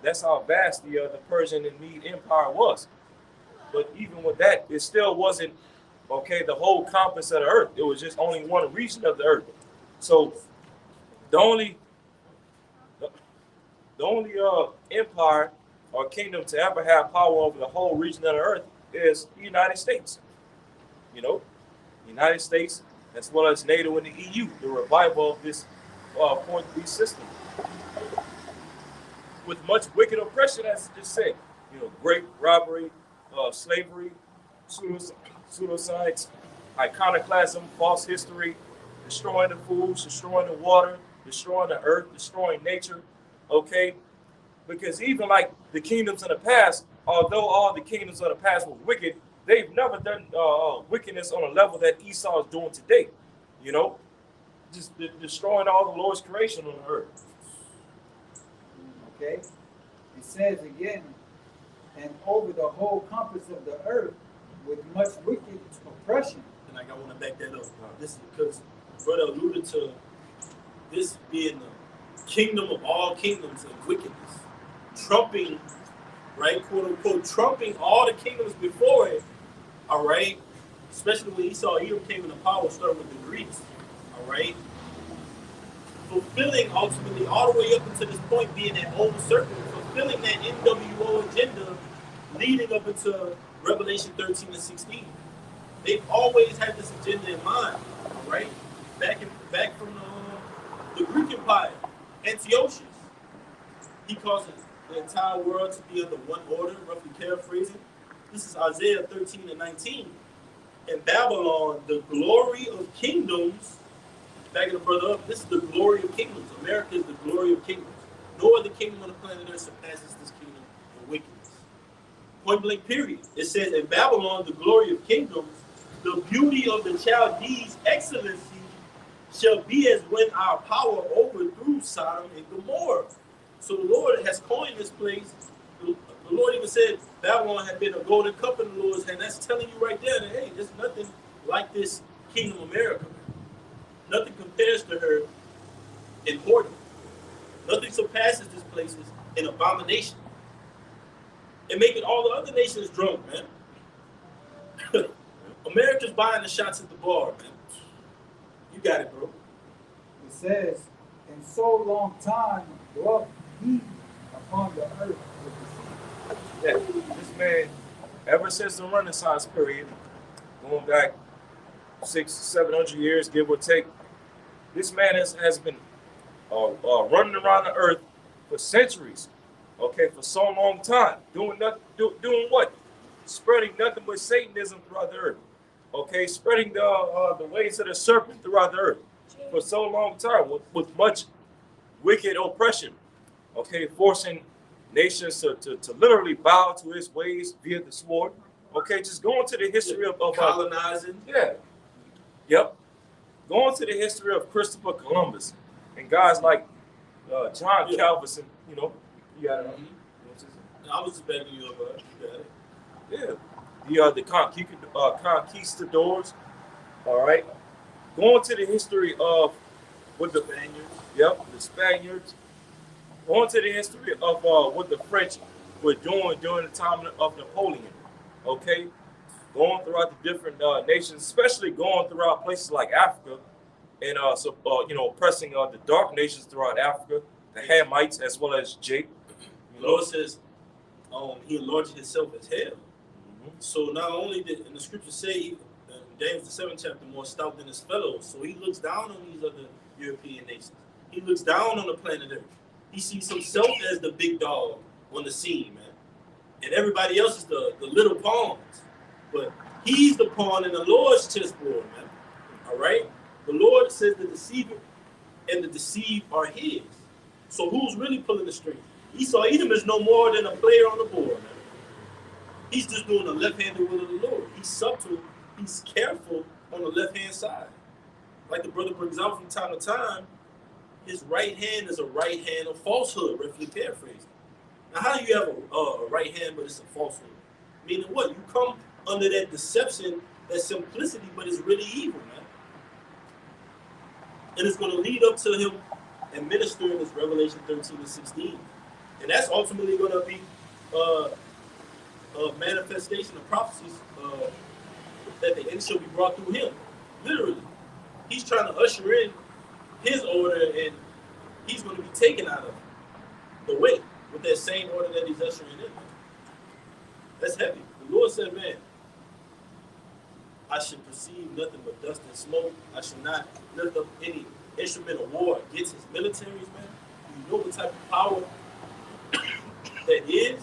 vast the Persian and Mede Empire was. But even with that, it still wasn't the whole compass of the earth. It was just only one region of the earth. So the only empire or kingdom to ever have power over the whole region of the earth is the United States. You know, the United States, as well as NATO and the EU, the revival of this fourth beast system. With much wicked oppression, as I just said, you know, great robbery, slavery, pseudoscience, iconoclasm, false history, destroying the foods, destroying the water, destroying the earth, destroying nature. Okay, because even like the kingdoms of the past, although all the kingdoms of the past were wicked, they've never done wickedness on a level that Esau is doing today. You know, just destroying all the Lord's creation on the earth.
Okay, it says again, and over the whole compass of the earth with much wicked oppression.
And I want to back that up. This is because brother alluded to this being the kingdom of all kingdoms and wickedness, trumping, right, quote unquote, trumping all the kingdoms before it. All right, especially when Edom came into power, starting with the Greeks. All right, fulfilling ultimately all the way up until this point, being that old serpent, fulfilling that NWO agenda, leading up into Revelation 13 and 16. They've always had this agenda in mind, all right? Back from the Greek Empire, Antiochus. He causes the entire world to be under one order, roughly paraphrasing. This is Isaiah 13 and 19. In Babylon, the glory of kingdoms, backing the brother up, this is the glory of kingdoms. America is the glory of kingdoms. No other kingdom on the planet Earth surpasses this kingdom in wickedness. Point blank period. It says, in Babylon, the glory of kingdoms, the beauty of the Chaldees' excellency shall be as when our power overthrew Sodom and Gomorrah. So the Lord has coined this place. The Lord even said Babylon had been a golden cup in the Lord's hand. That's telling you right there that, hey, there's nothing like this kingdom of America. Nothing compares to her in hoarding. Nothing surpasses this place in abomination. And making all the other nations drunk, man. America's buying the shots at the bar, man. You got it, bro.
It says, in so long time dwelt he upon the earth with the sea.
Yeah, this man, ever since the Renaissance period, going back 600-700 years, give or take, this man has been running around the earth for centuries. Okay, for so long time, doing nothing, doing what? Spreading nothing but Satanism throughout the earth. Okay, spreading the ways of the serpent throughout the earth for so long time with much wicked oppression. Okay, forcing nations to literally bow to his ways via the sword. Okay, just going to the history of
colonizing.
Yep. Going to the history of Christopher Columbus and guys like John Calvin, you know. You got it.
I was just backing you up, bro. You got it.
Yeah. The conquistadors. All right. Going to the history of what the Spaniards. Yep, the Spaniards. Going to the history of what the French were doing during the time of Napoleon. okay, going throughout the different nations, especially going throughout places like Africa, and oppressing the dark nations throughout Africa, the Hamites as well as Jake.
The Lord says, he enlarged himself as hell. So not only did, and the scriptures say, James the 7th chapter, more stout than his fellows. So he looks down on these other European nations. He looks down on the planet Earth. He sees himself as the big dog on the scene, man. And everybody else is the little pawns. But he's the pawn in the Lord's chessboard, man. All right? The Lord says the deceiver and the deceived are his. So who's really pulling the strings? Esau Edom is no more than a player on the board, man. He's just doing the left-handed will of the Lord. He's subtle. He's careful on the left-hand side. Like the brother brings out from time to time, his right hand is a right hand of falsehood, roughly paraphrased. Now, how do you have a right hand, but it's a falsehood? Meaning what? You come under that deception, that simplicity, but it's really evil, man. And it's going to lead up to him administering this Revelation 13 and 16. And that's ultimately going to be a manifestation of prophecies that the end shall be brought through him. Literally. He's trying to usher in his order, and he's going to be taken out of the way with that same order that he's ushering in. That's heavy. The Lord said, man, I should perceive nothing but dust and smoke. I should not lift up any instrument of war against his militaries, man. You know what type of power that is?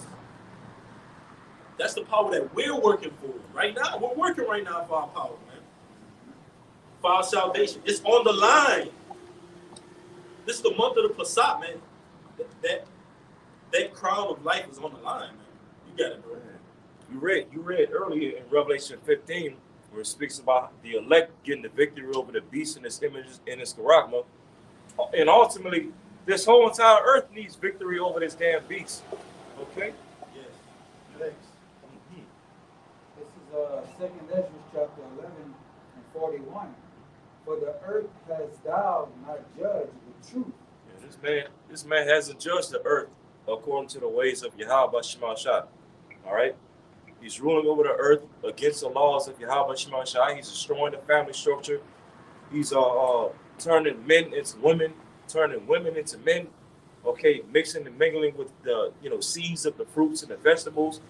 That's the power that we're working for right now. We're working right now for our power, man. For our salvation. It's on the line. This is the month of the Passat, man. That crown of life is on the line, man. You got it, bro.
You read earlier in Revelation 15 where it speaks about the elect getting the victory over the beast and its images and its charagma. And ultimately, this whole entire earth needs victory over this damn beast. Okay?
Yes. Thanks.
This is 2nd Ezra chapter 11 and 41. For the earth has thou not judged the truth.
Yeah, this man hasn't judged the earth according to the ways of Yahweh Shema Shai. All right? He's ruling over the earth against the laws of Yahweh Shema Shai. He's destroying the family structure. He's turning men into women, turning women into men. Okay, mixing and mingling with the seeds of the fruits and the vegetables.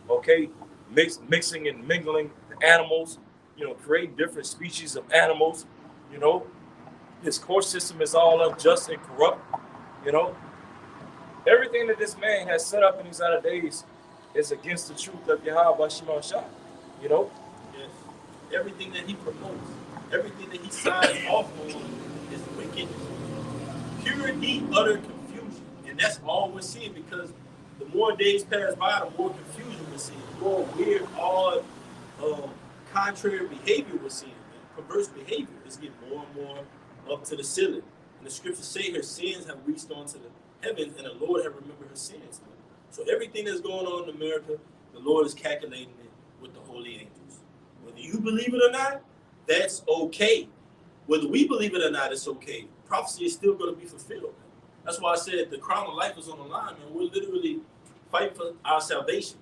Okay, mixing and mingling the animals. Creating different species of animals. His court system is all unjust and corrupt. Everything that this man has set up in these latter days is against the truth of Yahweh Shema Shai.
Yes. Everything that he promotes, everything that he signs off on is wicked, pure, deep, utter confusion. And that's all we're seeing, because the more days pass by, the more confusion we're seeing, the more weird, odd, contrary behavior we're seeing. Perverse behavior is getting more and more up to the ceiling. And the scriptures say her sins have reached onto the heavens, and the Lord have remembered her sins. So everything that's going on in America, the Lord is calculating it with the holy angels. Whether you believe it or not, that's okay. Whether we believe it or not, it's okay. Prophecy is still going to be fulfilled. That's why I said the crown of life is on the line, man. We're literally fighting for our salvation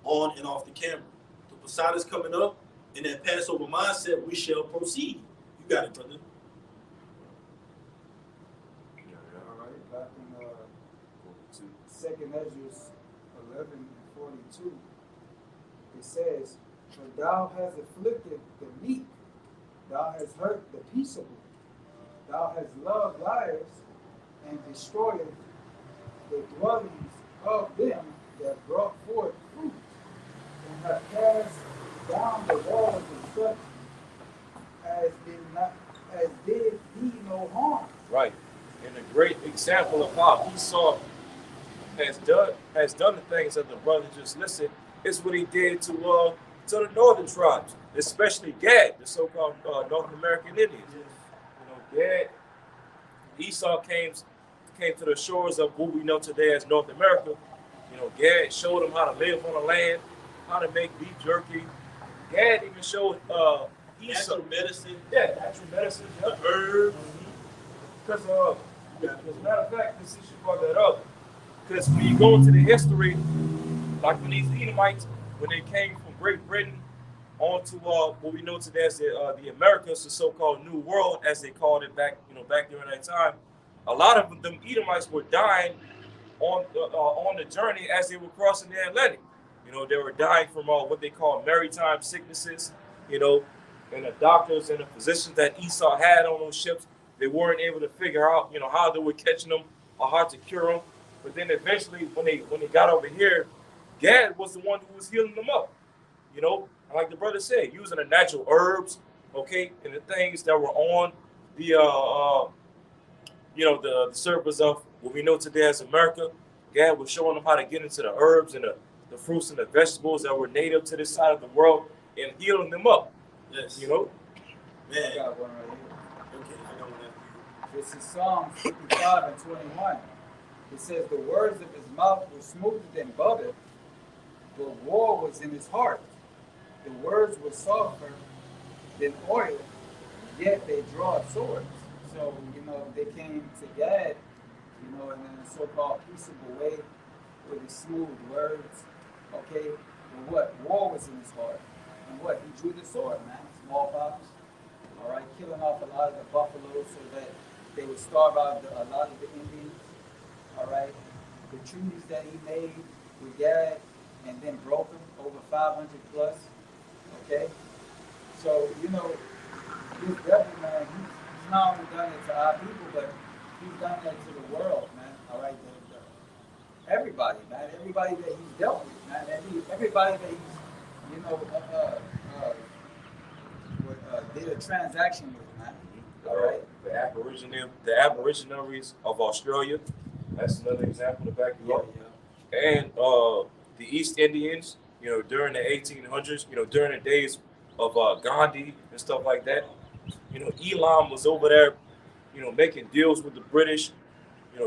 on and off the camera. The Passat is coming up. In that Passover mindset, we shall proceed. You got it, brother.
All right, back in 2nd Ezra 11 and 42, it says, for thou hast afflicted the meek, thou hast hurt the peaceable, thou hast loved liars, and destroyed the dwellings of them that brought forth fruit, and have cast down the walls of such as did thee no harm.
Right. And a great example of how Esau has done the things that the brother just listed is what he did to the northern tribes, especially Gad, the so-called North American Indians. Gad, Esau came to the shores of what we know today as North America. Gad showed them how to live on the land, how to make beef jerky. Gad even showed Esau
natural medicine.
Yeah, natural medicine, herbs. Because, as a matter of fact, since you brought that up, because when you go into the history, like when these Edomites, when they came from Great Britain onto what we know today as the Americas, the so-called New World, as they called it back, back during that time. A lot of them Edomites were dying on the journey as they were crossing the Atlantic. They were dying from what they call maritime sicknesses. You know, and the doctors and the physicians that Esau had on those ships, they weren't able to figure out, how they were catching them or how to cure them. But then eventually, when they got over here, Gad was the one who was healing them up. Like the brother said, using the natural herbs, okay, and the things that were on the the surface of what we know today as America. Gad was showing them how to get into the herbs and the fruits and the vegetables that were native to this side of the world and healing them up.
Yes.
I
Man.
got one right here.
Okay, I got one after
This is Psalm 55 and 21. It says, the words of his mouth were smoother than butter, but war was in his heart. The words were softer than oil, yet they draw swords. So, they came to Gad, in a so-called peaceable way with his smooth words. Okay? But what? War was in his heart. And what? He drew the sword, man. Smallpox. All right? Killing off a lot of the buffaloes so that they would starve out a lot of the Indians. All right? The treaties that he made with Gad and then broke them, over 500 plus. Okay? So, this devil, man, he's not only done it to our people, but he's done that to the world, man. All right? Everybody, man. Everybody that he's dealt with, man. Everybody that he's, did a transaction with, man. All right?
The Aborigines of Australia. That's another example to back you up.
Yeah.
And the East Indians, during the 1800s, during the days of Gandhi and stuff like that. Elam was over there, making deals with the British,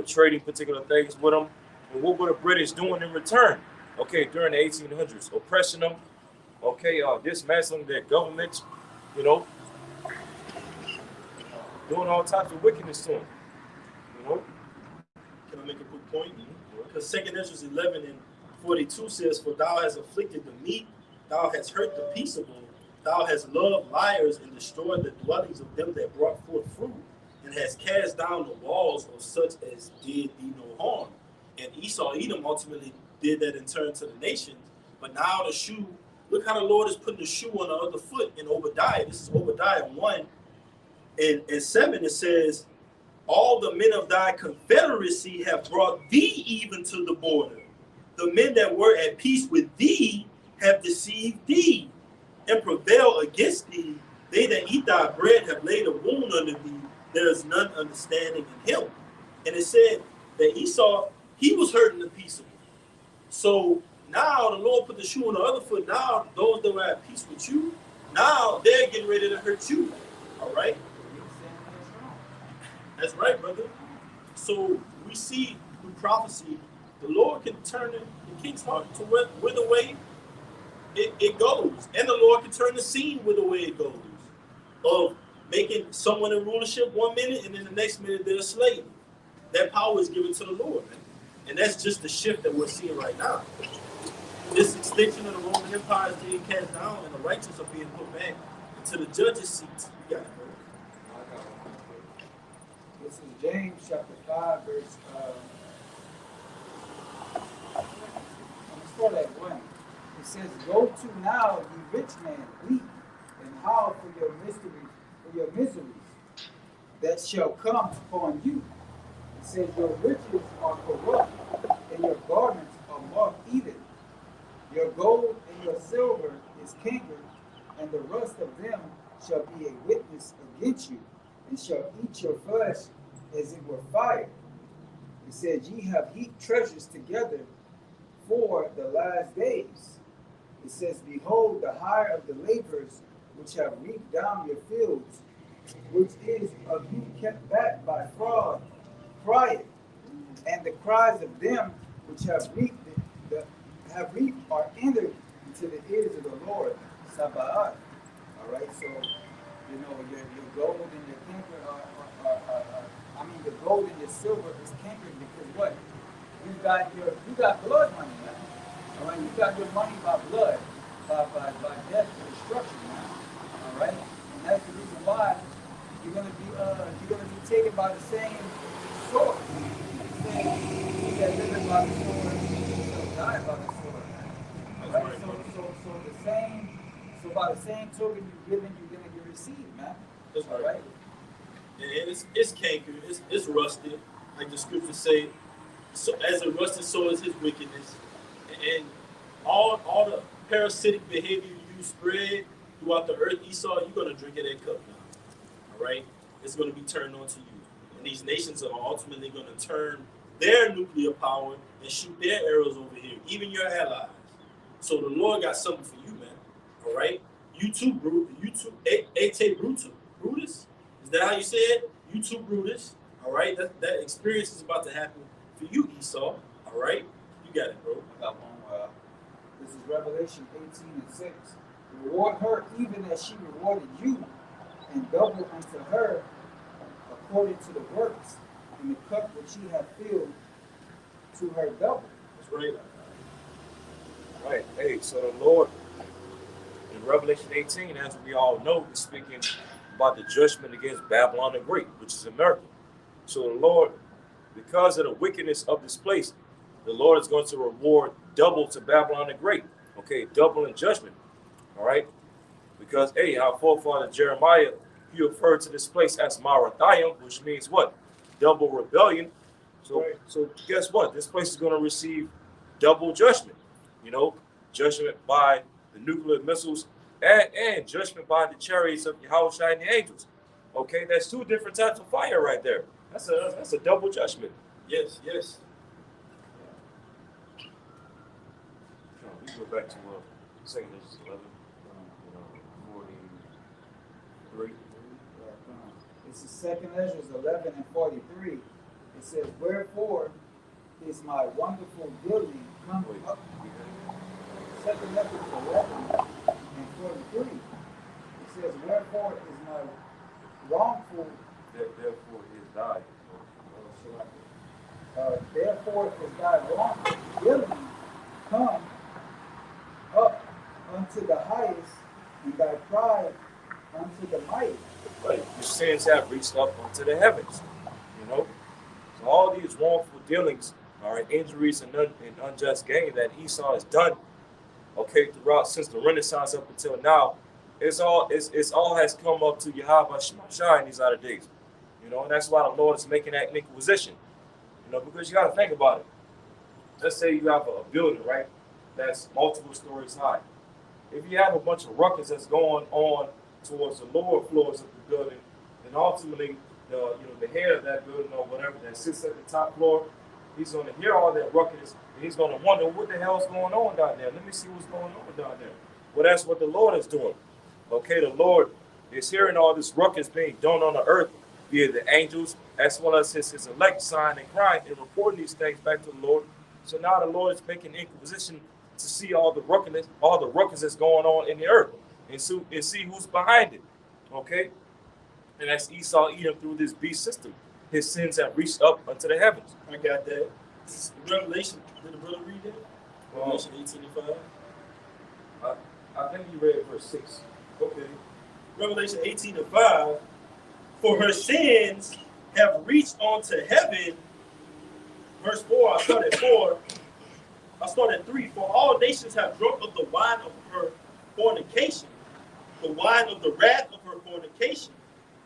trading particular things with them. And what were the British doing in return? Okay, during the 1800s, oppressing them, okay, dismantling their governments, doing all types of wickedness to them.
Can I make a quick point? Because 2 Ezra 11 and 42 says, for thou hast afflicted the meek, thou hast hurt the peaceable, thou hast loved liars and destroyed the dwellings of them that brought forth fruit, and hast cast down the walls of such as did thee no harm. And Esau, Edom ultimately did that in turn to the nations. But now the shoe, look how the Lord is putting the shoe on the other foot in Obadiah. This is Obadiah 1 and 7. It says, all the men of thy confederacy have brought thee even to the border. The men that were at peace with thee have deceived thee and prevail against thee. They that eat thy bread have laid a wound under thee. There is none understanding in him. And it said that Esau, he was hurting the peaceable. So now the Lord put the shoe on the other foot. Now those that were at peace with you, now they're getting ready to hurt you. All right? That's right, brother. So we see through prophecy, the Lord can turn the king's heart to where the way it goes. And the Lord can turn the scene where the way it goes. Of making someone in rulership 1 minute and then the next minute they're a slave. That power is given to the Lord, man. And that's just the shift that we're seeing right now. This extension of the Roman Empire is being cast down and the righteous are being put back into the judges' seats. You got it, bro.
This is James chapter 5, verse, I'm going to start at 1. It says, go to now, ye rich man, weep and howl for your miseries that shall come upon you. It says, your riches are corrupt, and your garments are moth-eaten. Your gold and your silver is cankered, and the rust of them shall be a witness against you, and shall eat your flesh as it were fire. It says, ye have heaped treasures together for the last days. It says, behold, the hire of the laborers which have reaped down your fields, which is of you kept back by fraud, crieth, and the cries of them which have reaped are entered into the ears of the Lord, Sabaoth. All right, so your gold and your canker the gold and your silver is cankered because what? You got blood money, man. All right, you got your money by blood. by death or destruction, man. All right, and that's the reason why you're gonna be taken by the same sword. He said, "He that liveth by the sword shall die by the sword." Man. All
That's
right,
right, brother.
so by the same token you're giving, you're gonna get received, man.
That's
All
right.
right.
And it's cankered, it's rusted, like the scriptures say. So as a rusted so is his wickedness, and all the parasitic behavior you spread throughout the earth, Esau, you're gonna drink of that cup now. All right, it's gonna be turned onto you, and these nations are ultimately gonna turn their nuclear power and shoot their arrows over here, even your allies. So the Lord got something for you, man. All right, you too, You too, Ate Brutus. Is that how you say it? You too, Brutus. All right, that experience is about to happen for you, Esau. All right, you got it, bro.
I got one. This is Revelation 18:6. Reward her even as she rewarded you, and double unto her according to the works, and the cup which she hath filled to her double.
That's right.
Right. Hey, so the Lord in Revelation 18, as we all know, is speaking about the judgment against Babylon the Great, which is America. So the Lord, because of the wickedness of this place, the Lord is going to reward double to Babylon the Great. Okay, double in judgment. All right. Because hey, our forefather Jeremiah, he referred to this place as Marathiam, which means what? Double rebellion. So,
Right.
so guess what? This place is going to receive double judgment. You know, judgment by the nuclear missiles and judgment by the chariots of Yahushua and the angels. Okay, that's two different types of fire right there. That's a double judgment.
Yes, yes.
We can go back to 2 Corinthians 11, 43.
This is 2 Ezra 11:43. It says, "Wherefore is my wonderful building come
Wait,
up?"
we had-
2 Ezra 11:43. It says, "Wherefore is my wrongful,
therefore is died.
therefore is thy wrongful building come up unto the highest, and thy pride unto the mighty."
But your sins have reached up unto the heavens. You know? So all these wrongful dealings, all right, injuries and unjust gain that Esau has done, okay, throughout since the Renaissance up until now, it's all has come up to Yahweh Shemashah in these latter days. You know, and that's why the Lord is making that inquisition. You know, because you gotta think about it. Let's say you have a building, right, that's multiple stories high. If you have a bunch of ruckus that's going on towards the lower floors of the building, then ultimately the head of that building or whatever that sits at the top floor, he's going to hear all that ruckus and he's going to wonder what the hell's going on down there. Let me see what's going on down there. Well, that's what the Lord is doing. Okay, the Lord is hearing all this ruckus being done on the earth via the angels, as well as his elect sign and crying and reporting these things back to the Lord. So now the Lord is making inquisition to see all the ruckus that's going on in the earth, and see who's behind it. Okay, and that's Esau eating through this beast system. His sins have reached up unto the heavens.
I got that. Revelation. Did the brother read that? Revelation 18:5.
I think you read verse 6.
Okay. Revelation 18:5. For her sins have reached onto heaven. Verse 4. I started 3. For all nations have drunk of the wine of her fornication, the wine of the wrath of her fornication,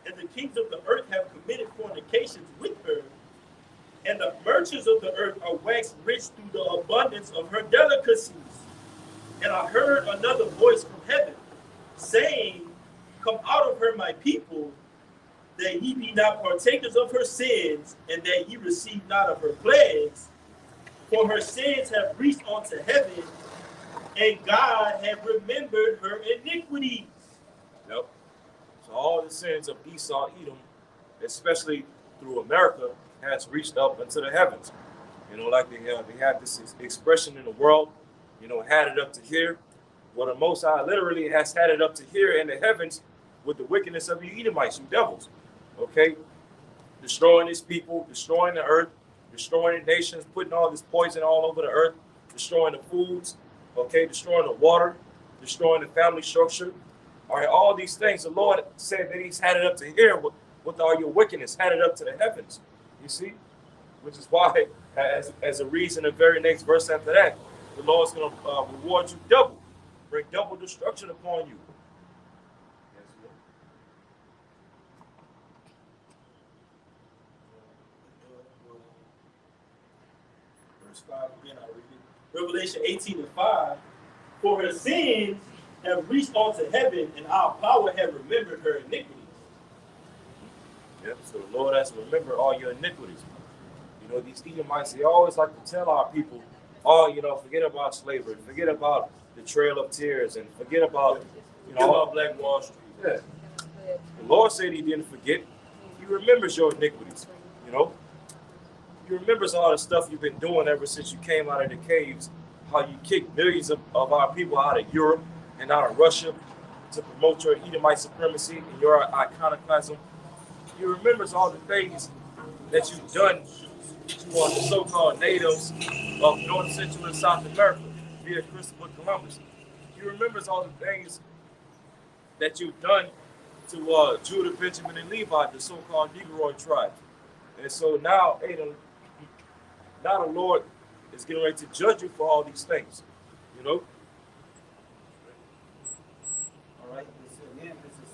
and the kings of the earth have committed fornications with her, and the merchants of the earth are waxed rich through the abundance of her delicacies. And I heard another voice from heaven, saying, Come out of her, my people, that ye be not partakers of her sins, and that ye receive not of her plagues. For her sins have reached unto heaven, and God hath remembered her iniquities.
Yep. So all the sins of Esau, Edom, especially through America, has reached up into the heavens. You know, like they have this expression in the world, you know, had it up to here. Well, the Most High literally has had it up to here in the heavens with the wickedness of you Edomites, you devils. Okay? Destroying these people, destroying the earth, destroying the nations, putting all this poison all over the earth, destroying the foods, okay, destroying the water, destroying the family structure. All right, all these things. The Lord said that He's had it up to here with all your wickedness, had it up to the heavens. You see, which is why, as a reason, the very next verse after that, the Lord's going to reward you double, bring double destruction upon you. Yes, Lord.
Verse 5 again, I'll read it. Revelation 18:5. For her sins have reached unto heaven, and our power have remembered her iniquities.
Yep. So the Lord has to remember all your iniquities. You know, these Edomites, they always like to tell our people, oh, you know, forget about slavery, forget about the Trail of Tears, and forget about, you know,
about Black Wall Street.
Yeah. The Lord said He didn't forget. He remembers your iniquities. You know, He remembers all the stuff you've been doing ever since you came out of the caves, how you kicked millions of our people out of Europe and out of Russia to promote your Edomite supremacy and your iconoclasm. He remembers all the things that you've done to the so-called natives of North, Central, and South America via Christopher Columbus. He remembers all the things that you've done to Judah, Benjamin, and Levi, the so-called Negroid tribe. And so now, now the Lord is getting ready to judge you for all these things. You know?
All right, this is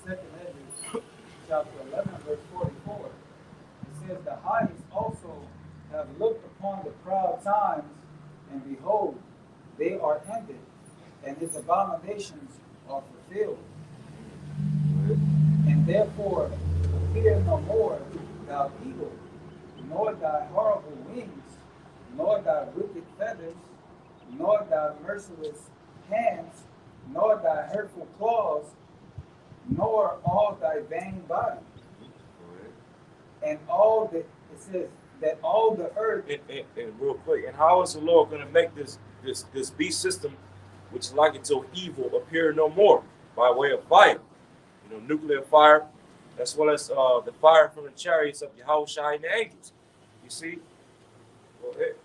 second Ezra, chapter 11, verse 44. It says, the highest also have looked upon the proud times, and behold, they are ended, and his abominations are fulfilled. And therefore fear no more thou eagle, nor thy horrible wings, nor thy wicked feathers, nor thy merciless hands, nor thy hurtful claws, nor all thy vain body. And all the, it says that all the earth.
And real quick, and how is the Lord going to make this beast system, which is like it so evil, appear no more by way of fire? You know, nuclear fire, as well as the fire from the chariots of Yahushua and the angels. You see? Go ahead.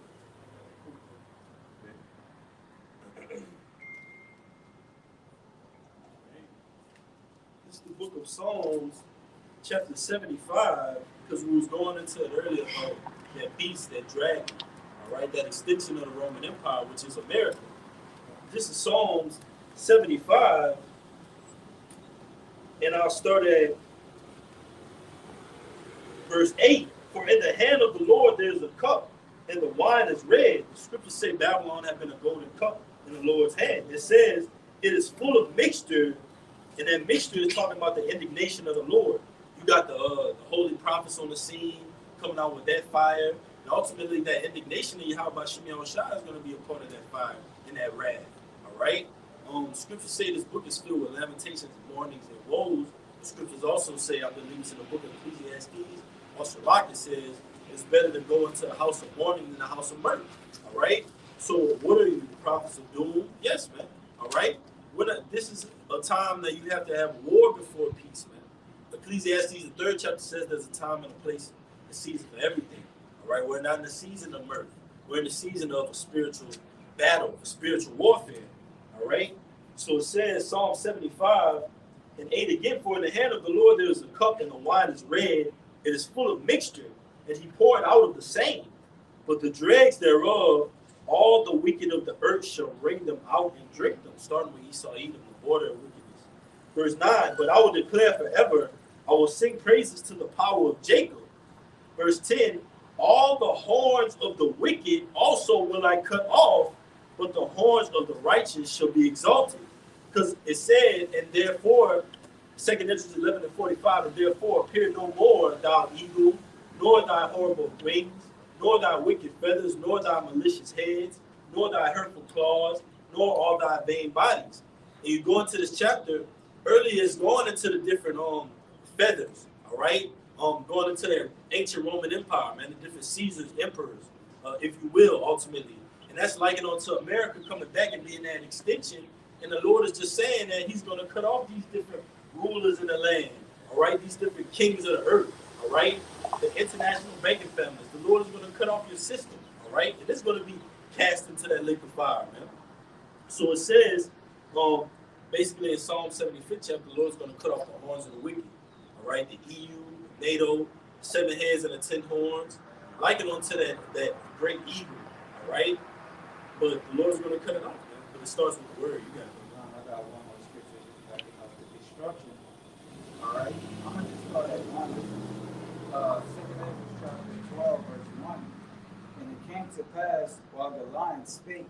This is the book of Psalms, chapter 75, because we was going into it earlier about that beast, that dragon, all right, that extension of the Roman Empire, which is America. This is Psalms 75, and I'll start at verse 8. For in the hand of the Lord there is a cup, and the wine is red. The scriptures say Babylon had been a golden cup in the Lord's hand. It says it is full of mixture, and that mixture is talking about the indignation of the Lord. You got the holy prophets on the scene coming out with that fire, and ultimately that indignation of Yahweh Shemiel Shai is going to be a part of that fire and that wrath. All right. Scriptures say this book is filled with lamentations, mournings, and woes. The scriptures also say, I believe it's in the book of Ecclesiastes, or Sirach, it says it's better to go into a house of mourning than a house of mirth. All right. So what are you, the prophets of doom? Yes, man. All right. This is a time that you have to have war before peace, man. Ecclesiastes, the 3rd chapter says there's a time and a place, a season for everything. All right, we're not in the season of mirth. We're in the season of a spiritual battle, a spiritual warfare. All right. So it says, Psalm 75 and 8 again, for in the hand of the Lord there is a cup, and the wine is red. It is full of mixture, and he poured out of the same. But the dregs thereof, all the wicked of the earth shall wring them out and drink them, starting with Esau, Edom, the border of wickedness. Verse 9, but I will declare forever, I will sing praises to the power of Jacob. Verse 10, all the horns of the wicked also will I cut off, but the horns of the righteous shall be exalted. Because it said, and therefore, 2 Ezra 11 and 45, and therefore appear no more thou eagle, nor thy horrible wings, nor thy wicked feathers, nor thy malicious heads, nor thy hurtful claws, nor all thy vain bodies. And you go into this chapter, earlier it's going into the different feathers, all right? Going into the ancient Roman Empire, man, the different Caesars, emperors, if you will, ultimately. And that's likened onto America coming back and being that extension. And the Lord is just saying that he's going to cut off these different rulers in the land, all right? These different kings of the earth, all right? The international banking families. The Lord is going to cut off your system, all right? And it's going to be cast into that lake of fire, man. So it says, basically in Psalm 75th chapter, the Lord's going to cut off the horns of the wicked. All right, the EU, NATO, 7 heads and the 10 horns, liken unto that great eagle. All right, but the Lord's going to cut it off. Man. But it starts with the word. You got it.
I got one more scripture backing up the destruction. All right, I'm gonna just start at one. This is 2 Ezra chapter 12, verse 1. And it came to pass while the lion spake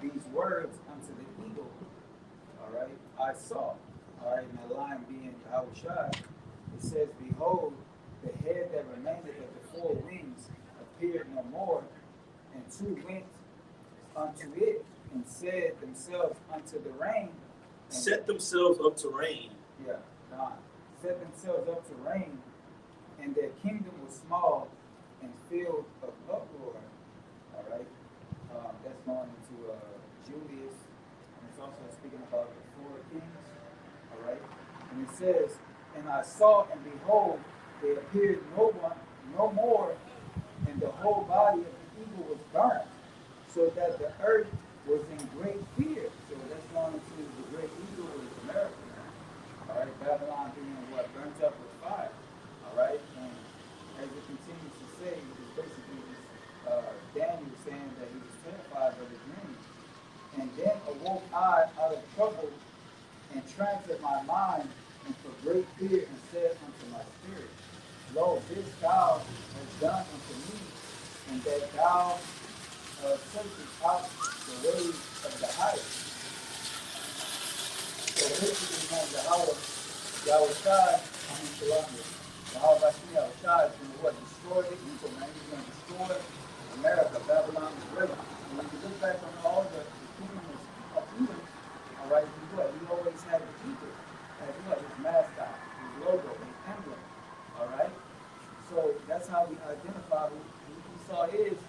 these words unto the eagle. All right, I saw. All right, and the lion being Yahushua, it says, behold, the head that remaineth of the 4 wings appeared no more, and 2 went unto it, and set themselves unto the rain.
Set themselves up to reign.
Yeah, God. Set themselves up to reign, and their kingdom was small and filled of uproar. All right, that's going into Julius, and it's also speaking about the 4 kings. All right, and it says, and I saw, and behold, there appeared no more, and the whole body of the eagle was burnt, so that the earth was in great fear. So that's going into the great eagle is America. All right, Babylon being what burnt up with fire. All right, and as it continues to say, it's basically just Daniel saying that he was terrified of his dream. And then awoke I out of trouble and transferred my mind into great fear and said unto my spirit, lo, this thou hast done unto me, and that thou searchest out the ways of the highest. So basically, man, Yahushua, Columbia, Yahweh Yahushua is going to what? Destroy the evil, man. He's going to destroy America. Babylon is great. And when you look back on all the kingdoms of Edom, all right, he always had the eagle as what? His mascot, his logo, his emblem. All right? So that's how we identify who Esau is,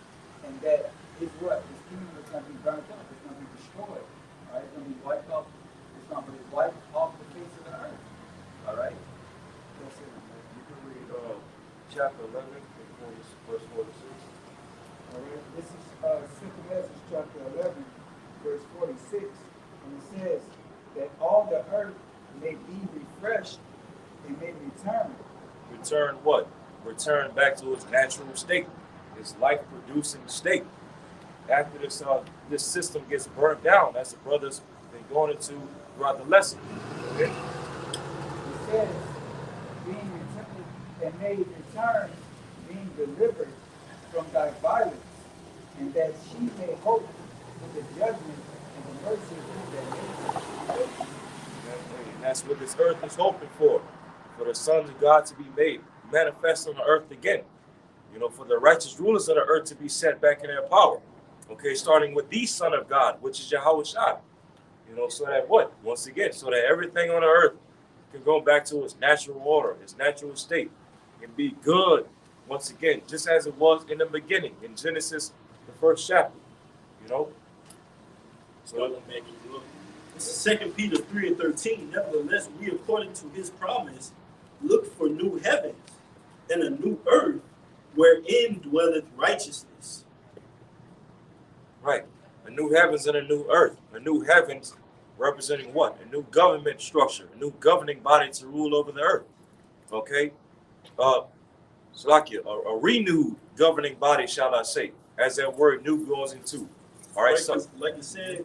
and that his what? His kingdom is going to be burnt up. It's going to be destroyed. All right? It's going to be wiped off. It's going to be wiped off the face of the earth. All right? That's it.
You can read chapter 11, verse 46.
All right? This is 2 Ezra chapter 11, verse 46. And it says that all the earth may be refreshed and may return.
Return what? Return back to its natural state, its life-producing state. After this system gets burnt down, as the brothers been going into throughout the lesson. Okay?
It says, being returned and may return, being delivered from thy violence, and that she may hope for the judgment and the mercy that made her.
And that's what this earth is hoping for the sons of God to be made manifest on the earth again. You know, for the righteous rulers of the earth to be set back in their power. Okay, starting with the Son of God, which is Yahushua. You know, so that what? Once again, so that everything on the earth can go back to its natural order, its natural state, and be good once again, just as it was in the beginning, in Genesis, the first chapter. You know? So
this is 2 Peter 3 and 13. Nevertheless, we, according to his promise, look for new heavens and a new earth wherein dwelleth righteousness.
Right. A new heavens and a new earth. A new heavens representing what? A new government structure, a new governing body to rule over the earth. Okay? Salakia, a renewed governing body, shall I say, as that word new goes into. All right, so
like it said,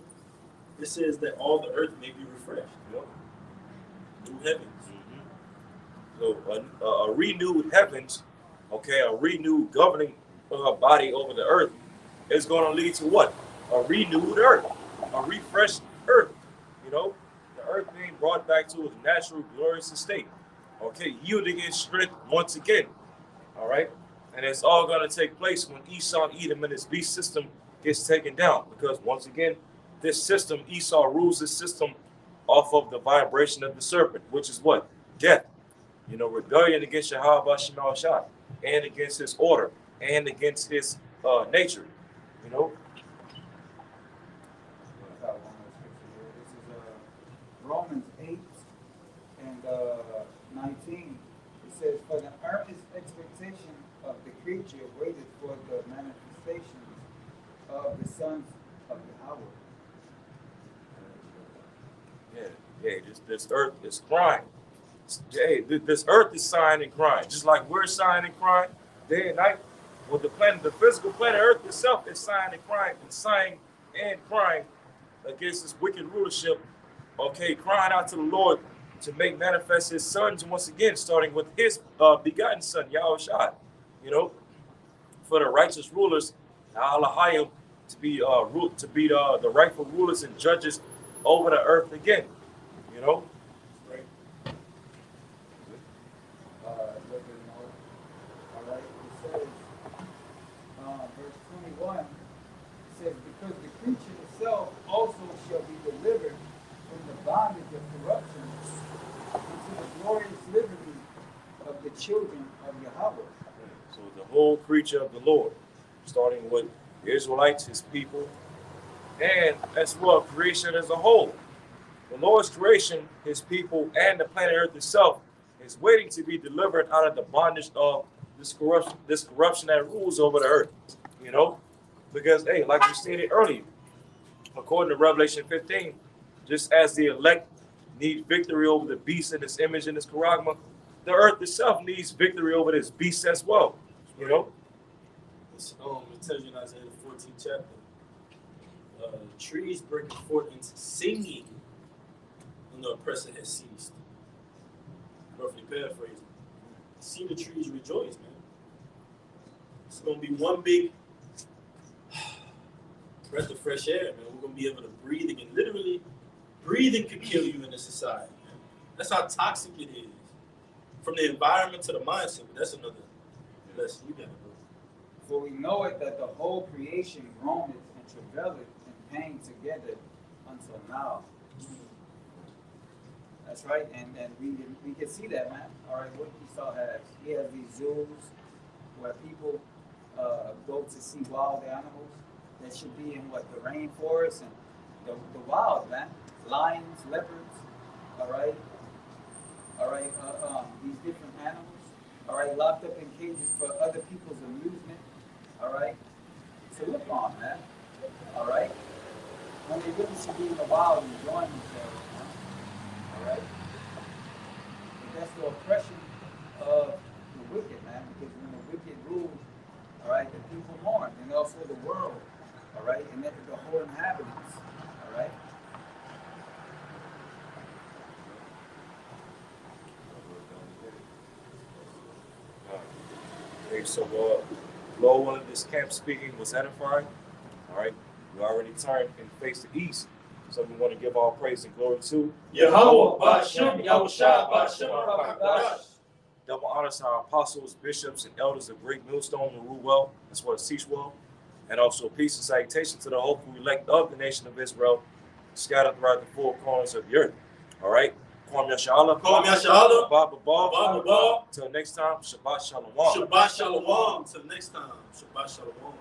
it says that all the earth may be refreshed.
Yep.
New heavens.
So a renewed heavens, okay, a renewed governing body over the earth is going to lead to what? A renewed earth, a refreshed earth. You know, the earth being brought back to its natural, glorious estate. Okay, yielding its strength once again. All right, and it's all going to take place when Esau, Edom, and his beast system gets taken down. Because once again, this system, Esau rules this system off of the vibration of the serpent, which is what? Death. You know, rebellion against Yahweh Shemal Shah, and against his order, and against his nature. You know?
This is Romans 8 and 19. It says, for the earnest expectation of the creature waited for the manifestations of the sons of Yahweh.
Yeah. hey, this earth is crying. Hey, this earth is sighing and crying, just like we're sighing and crying day and night. Well, the physical planet Earth itself is sighing and crying against this wicked rulership. Okay, crying out to the Lord to make manifest His sons once again, starting with His begotten Son, Yahushua. You know, for the righteous rulers, Alahayim, to be the rightful rulers and judges over the earth again. You know.
Right.
A little bit more. All right. It says, verse 21, it says, because the creature itself also shall be delivered from the bondage of corruption into the glorious liberty of the children of Yahweh.
So the whole creature of the Lord, starting with the Israelites, His people, and as well creation as a whole. The Lord's creation, His people, and the planet Earth itself is waiting to be delivered out of the bondage of this corruption that rules over the earth. You know, because hey, like we stated earlier, according to Revelation 15, just as the elect need victory over the beast and its image and its charagma, the earth itself needs victory over this beast as well. You know,
It tells you in Isaiah the 14th chapter, trees breaking forth into singing when the oppressor has ceased. Roughly paraphrasing. See the trees rejoice, man. It's gonna be one big breath of fresh air, man. We're gonna be able to breathe again. Literally, breathing could kill you in this society, man. That's how toxic it is. From the environment to the mindset, but that's another lesson you gotta go.
For we know it that the whole creation groaneth and travaileth in pain together until now. That's right, and we can see that, man. All right, what Esau has. He has these zoos where people go to see wild animals that should be in the rainforest and the wild, man. Lions, leopards, all right, these different animals, all right, locked up in cages for other people's amusement, all right. So look on, man, all right. When they really should be in the wild enjoying themselves, man. All right? But that's the oppression of the wicked, man, because when the wicked rule, all right, the people mourn, and also the world, all right, and the whole inhabitants, all right?
Okay, so Lord willing, this camp speaking was edifying. All right, we already turned and faced the east. So we want to give all praise and glory to
Yahweh, Ba'ashem, Yahushua, Ba'ashem, Rakadash.
double honors to our apostles, bishops, and elders of Great Millstone and rule well, as well as teach well. And also peace and salutation to the hopeful elect of the nation of Israel, scattered throughout the four corners of the earth. All right? Kwam Yashala.
Kwam Yashala.
Baba Ba.
Baba Ba.
Till next time, Shabbat Shalom.
Shabbat Shalom. Till next time, Shabbat Shalom.